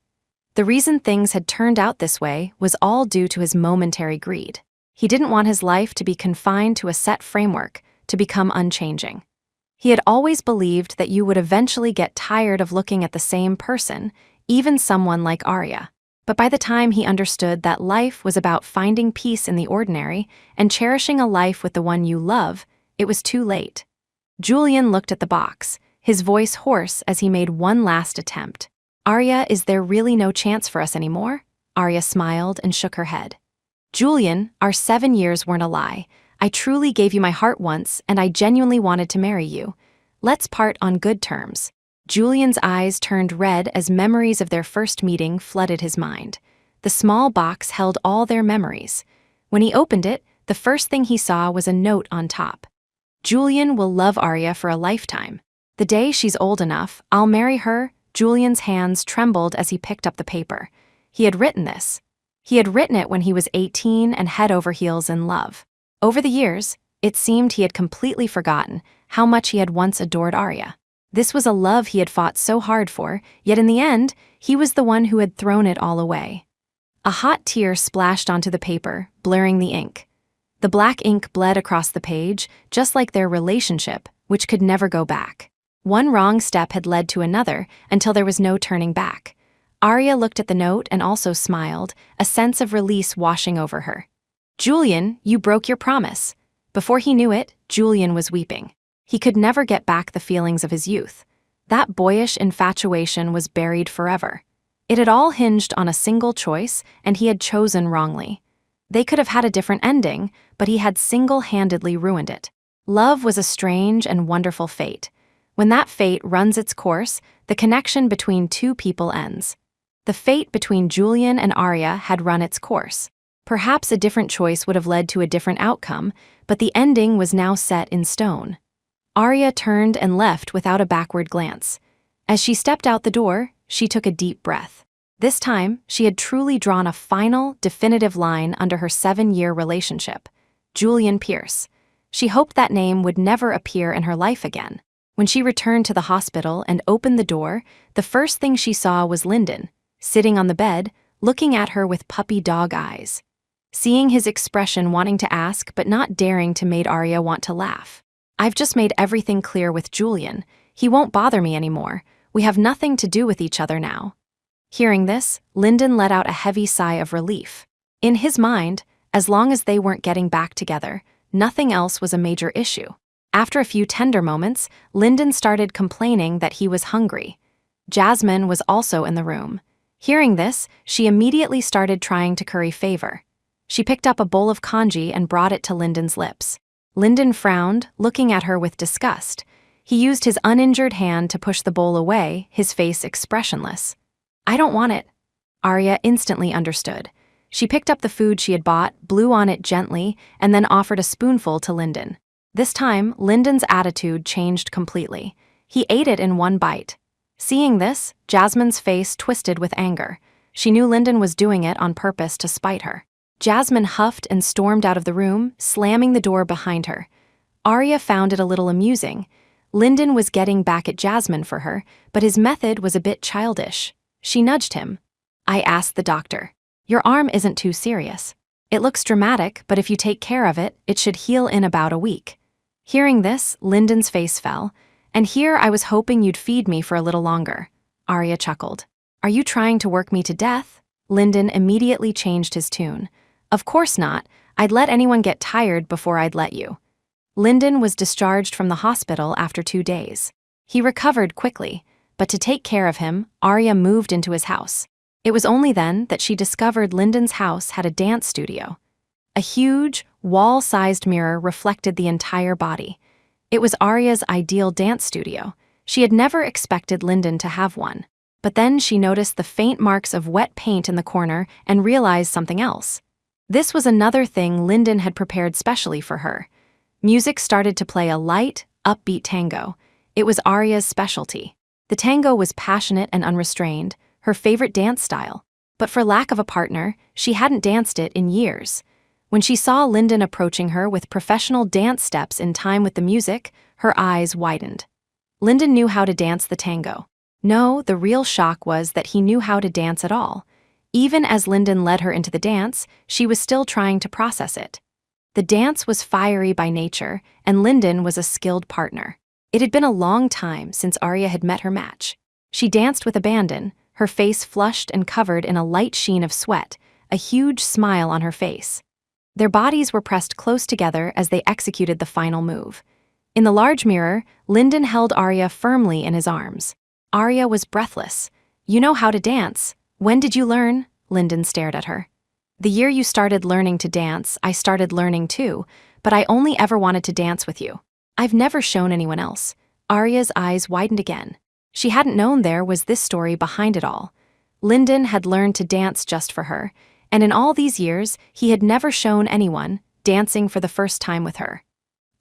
The reason things had turned out this way was all due to his momentary greed. He didn't want his life to be confined to a set framework, to become unchanging. He had always believed that you would eventually get tired of looking at the same person, even someone like Arya. But by the time he understood that life was about finding peace in the ordinary and cherishing a life with the one you love, it was too late. Julian looked at the box, his voice hoarse as he made one last attempt. "Arya, is there really no chance for us anymore?" Arya smiled and shook her head. "Julian, our 7 years weren't a lie. I truly gave you my heart once, and I genuinely wanted to marry you. Let's part on good terms." Julian's eyes turned red as memories of their first meeting flooded his mind. The small box held all their memories. When he opened it, the first thing he saw was a note on top. "Julian will love Arya for a lifetime. The day she's old enough, I'll marry her." Julian's hands trembled as he picked up the paper. He had written this. He had written it when he was 18 and head over heels in love. Over the years, it seemed he had completely forgotten how much he had once adored Arya. This was a love he had fought so hard for, yet in the end, he was the one who had thrown it all away. A hot tear splashed onto the paper, blurring the ink. The black ink bled across the page, just like their relationship, which could never go back. One wrong step had led to another until there was no turning back. Arya looked at the note and also smiled, a sense of release washing over her. "Julian, you broke your promise." Before he knew it, Julian was weeping. He could never get back the feelings of his youth. That boyish infatuation was buried forever. It had all hinged on a single choice, and he had chosen wrongly. They could have had a different ending, but he had single-handedly ruined it. Love was a strange and wonderful fate. When that fate runs its course, the connection between two people ends. The fate between Julian and Arya had run its course. Perhaps a different choice would have led to a different outcome, but the ending was now set in stone. Arya turned and left without a backward glance. As she stepped out the door, she took a deep breath. This time, she had truly drawn a final, definitive line under her 7-year relationship. Julian Pierce. She hoped that name would never appear in her life again. When she returned to the hospital and opened the door, the first thing she saw was Lyndon, sitting on the bed, looking at her with puppy dog eyes. Seeing his expression wanting to ask but not daring to made Arya want to laugh. "I've just made everything clear with Julian. He won't bother me anymore. We have nothing to do with each other now." Hearing this, Lyndon let out a heavy sigh of relief. In his mind, as long as they weren't getting back together, nothing else was a major issue. After a few tender moments, Lyndon started complaining that he was hungry. Jasmine was also in the room. Hearing this, she immediately started trying to curry favor. She picked up a bowl of congee and brought it to Lyndon's lips. Lyndon frowned, looking at her with disgust. He used his uninjured hand to push the bowl away, his face expressionless. "I don't want it." Arya instantly understood. She picked up the food she had bought, blew on it gently, and then offered a spoonful to Lyndon. This time, Lyndon's attitude changed completely. He ate it in one bite. Seeing this, Jasmine's face twisted with anger. She knew Lyndon was doing it on purpose to spite her. Jasmine huffed and stormed out of the room, slamming the door behind her. Arya found it a little amusing. Lyndon was getting back at Jasmine for her, but his method was a bit childish. She nudged him. "I asked the doctor. Your arm isn't too serious. It looks dramatic, but if you take care of it, it should heal in about a week." Hearing this, Lyndon's face fell. "And here I was hoping you'd feed me for a little longer." Arya chuckled. "Are you trying to work me to death?" Lyndon immediately changed his tune. "Of course not. I'd let anyone get tired before I'd let you." Lyndon was discharged from the hospital after 2 days. He recovered quickly, but to take care of him, Arya moved into his house. It was only then that she discovered Lyndon's house had a dance studio. A huge, wall-sized mirror reflected the entire body. It was Arya's ideal dance studio. She had never expected Lyndon to have one. But then she noticed the faint marks of wet paint in the corner and realized something else. This was another thing Lyndon had prepared specially for her. Music started to play a light, upbeat tango. It was Arya's specialty. The tango was passionate and unrestrained, her favorite dance style. But for lack of a partner, she hadn't danced it in years. When she saw Lyndon approaching her with professional dance steps in time with the music, her eyes widened. Lyndon knew how to dance the tango. No, the real shock was that he knew how to dance at all. Even as Lyndon led her into the dance, she was still trying to process it. The dance was fiery by nature, and Lyndon was a skilled partner. It had been a long time since Arya had met her match. She danced with abandon, her face flushed and covered in a light sheen of sweat, a huge smile on her face. Their bodies were pressed close together as they executed the final move. In the large mirror, Lyndon held Arya firmly in his arms. Arya was breathless. "You know how to dance. When did you learn?" Lyndon stared at her. "The year you started learning to dance, I started learning too, but I only ever wanted to dance with you. I've never shown anyone else." Arya's eyes widened again. She hadn't known there was this story behind it all. Lyndon had learned to dance just for her, and in all these years, he had never shown anyone, dancing for the first time with her.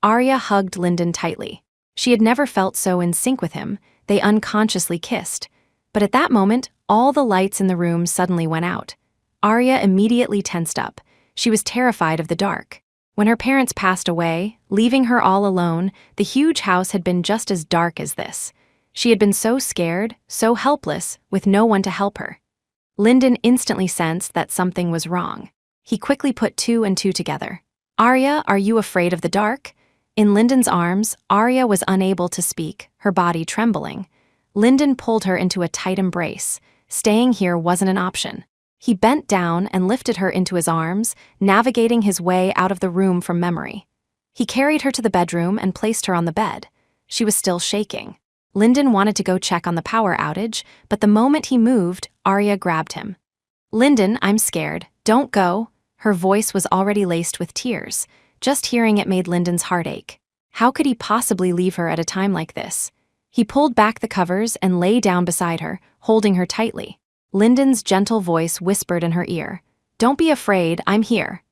Arya hugged Lyndon tightly. She had never felt so in sync with him. They unconsciously kissed. But at that moment, all the lights in the room suddenly went out. Arya immediately tensed up. She was terrified of the dark. When her parents passed away, leaving her all alone, the huge house had been just as dark as this. She had been so scared, so helpless, with no one to help her. Lyndon instantly sensed that something was wrong. He quickly put two and two together. "Arya, are you afraid of the dark?" In Lyndon's arms, Arya was unable to speak, her body trembling. Lyndon pulled her into a tight embrace. Staying here wasn't an option. He bent down and lifted her into his arms, navigating his way out of the room from memory. He carried her to the bedroom and placed her on the bed. She was still shaking. Lyndon wanted to go check on the power outage, but the moment he moved, Arya grabbed him. "Lyndon, I'm scared. Don't go." Her voice was already laced with tears. Just hearing it made Lyndon's heart ache. How could he possibly leave her at a time like this? He pulled back the covers and lay down beside her, holding her tightly. Lyndon's gentle voice whispered in her ear, "Don't be afraid, I'm here."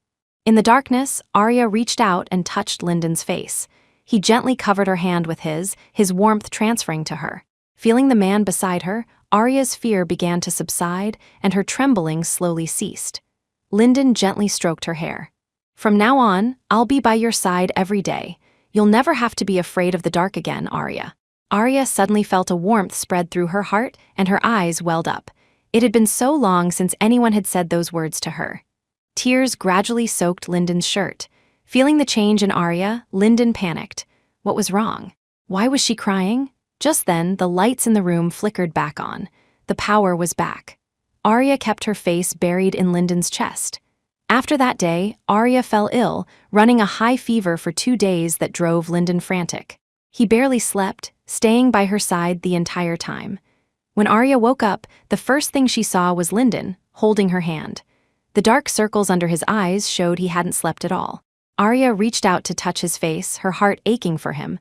In the darkness, Arya reached out and touched Lyndon's face. He gently covered her hand with his warmth transferring to her. Feeling the man beside her, Arya's fear began to subside and her trembling slowly ceased. Lyndon gently stroked her hair. "From now on, I'll be by your side every day. You'll never have to be afraid of the dark again, Arya." Arya suddenly felt a warmth spread through her heart and her eyes welled up. It had been so long since anyone had said those words to her. Tears gradually soaked Lyndon's shirt. Feeling the change in Arya, Lyndon panicked. What was wrong? Why was she crying? Just then, the lights in the room flickered back on. The power was back. Arya kept her face buried in Lyndon's chest. After that day, Arya fell ill, running a high fever for 2 days that drove Lyndon frantic. He barely slept, staying by her side the entire time. When Arya woke up, the first thing she saw was Lyndon, holding her hand. The dark circles under his eyes showed he hadn't slept at all. Arya reached out to touch his face, her heart aching for him.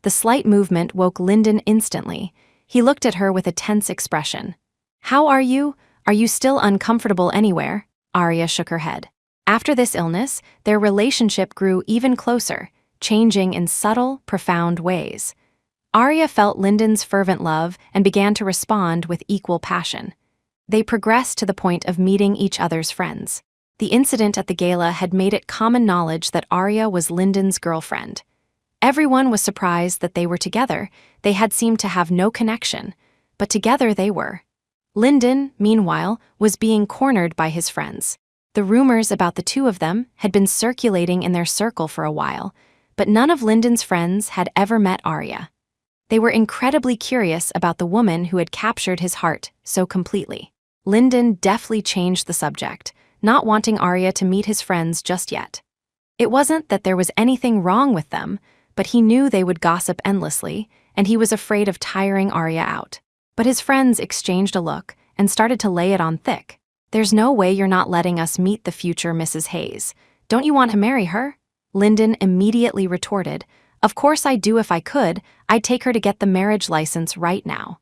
The slight movement woke Lyndon instantly. He looked at her with a tense expression. "How are you? Are you still uncomfortable anywhere?" Arya shook her head. After this illness, their relationship grew even closer, changing in subtle, profound ways. Arya felt Lyndon's fervent love and began to respond with equal passion. They progressed to the point of meeting each other's friends. The incident at the gala had made it common knowledge that Arya was Lyndon's girlfriend. Everyone was surprised that they were together. They had seemed to have no connection, but together they were. Lyndon, meanwhile, was being cornered by his friends. The rumors about the two of them had been circulating in their circle for a while, but none of Lyndon's friends had ever met Arya. They were incredibly curious about the woman who had captured his heart so completely. Lyndon deftly changed the subject, not wanting Arya to meet his friends just yet. It wasn't that there was anything wrong with them, but he knew they would gossip endlessly, and he was afraid of tiring Arya out. But his friends exchanged a look and started to lay it on thick. "There's no way you're not letting us meet the future Mrs. Hayes. Don't you want to marry her?" Lyndon immediately retorted, "Of course I do. If I could, I'd take her to get the marriage license right now."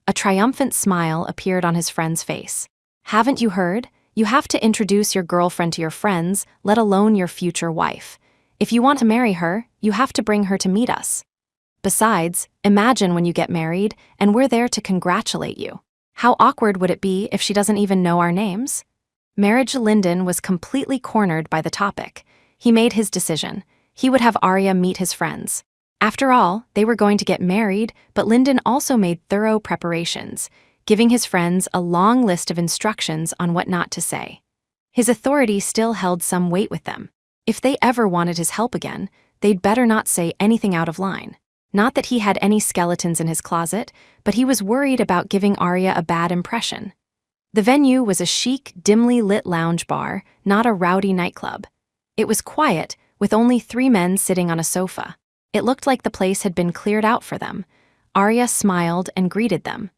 A triumphant smile appeared on his friend's face. "Haven't you heard? You have to introduce your girlfriend to your friends, let alone your future wife. If you want to marry her, you have to bring her to meet us. Besides, imagine when you get married and we're there to congratulate you. How awkward would it be if she doesn't even know our names?" Marriage Lyndon was completely cornered by the topic. He made his decision. He would have Arya meet his friends. After all, they were going to get married, but Lyndon also made thorough preparations, giving his friends a long list of instructions on what not to say. His authority still held some weight with them. If they ever wanted his help again, they'd better not say anything out of line. Not that he had any skeletons in his closet, but he was worried about giving Arya a bad impression. The venue was a chic, dimly lit lounge bar, not a rowdy nightclub. It was quiet, with only 3 men sitting on a sofa. It looked like the place had been cleared out for them. Arya smiled and greeted them.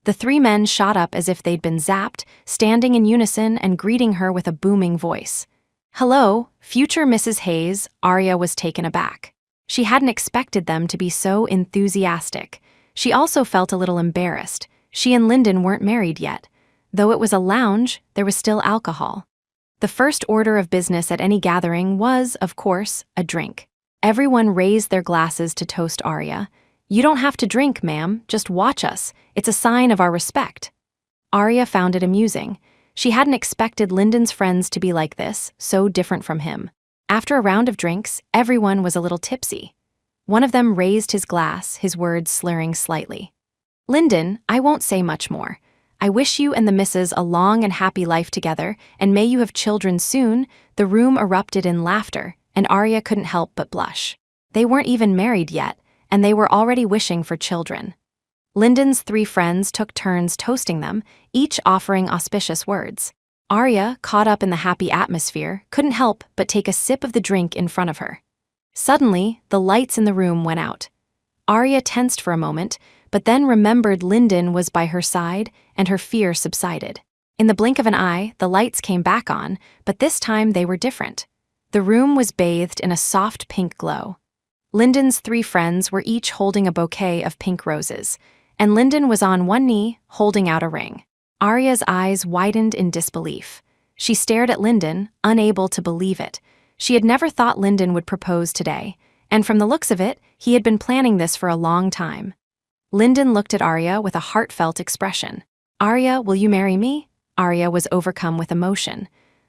The 3 men shot up as if they'd been zapped, standing in unison and greeting her with a booming voice. "Hello, future Mrs. Hayes." Arya was taken aback. She hadn't expected them to be so enthusiastic. She also felt a little embarrassed. She and Lyndon weren't married yet. Though it was a lounge, there was still alcohol. The first order of business at any gathering was, of course, a drink. Everyone raised their glasses to toast Arya. "You don't have to drink, ma'am, just watch us. It's a sign of our respect." Arya found it amusing. She hadn't expected Lyndon's friends to be like this, so different from him. After a round of drinks, everyone was a little tipsy. One of them raised his glass, his words slurring slightly. "Lyndon, I won't say much more. I wish you and the missus a long and happy life together, and may you have children soon." The room erupted in laughter, and Arya couldn't help but blush. They weren't even married yet, and they were already wishing for children. Lyndon's 3 friends took turns toasting them, each offering auspicious words. Arya, caught up in the happy atmosphere, couldn't help but take a sip of the drink in front of her. Suddenly, the lights in the room went out. Arya tensed for a moment, but then remembered Lyndon was by her side, and her fear subsided. In the blink of an eye, the lights came back on, but this time they were different. The room was bathed in a soft pink glow. Lyndon's 3 friends were each holding a bouquet of pink roses, and Lyndon was on one knee, holding out a ring. Arya's eyes widened in disbelief. She stared at Lyndon, unable to believe it. She had never thought Lyndon would propose today, and from the looks of it, he had been planning this for a long time. Lyndon looked at Arya with a heartfelt expression. "Arya, will you marry me?" Arya was overcome with emotion.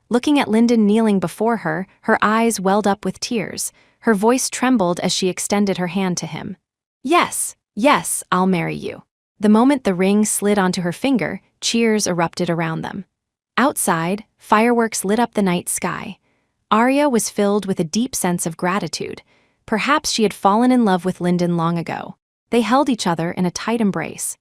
Looking at Lyndon kneeling before her, her eyes welled up with tears. Her voice trembled as she extended her hand to him. "Yes, yes, I'll marry you." The moment the ring slid onto her finger, cheers erupted around them. Outside, fireworks lit up the night sky. Arya was filled with a deep sense of gratitude. Perhaps she had fallen in love with Lyndon long ago. They held each other in a tight embrace.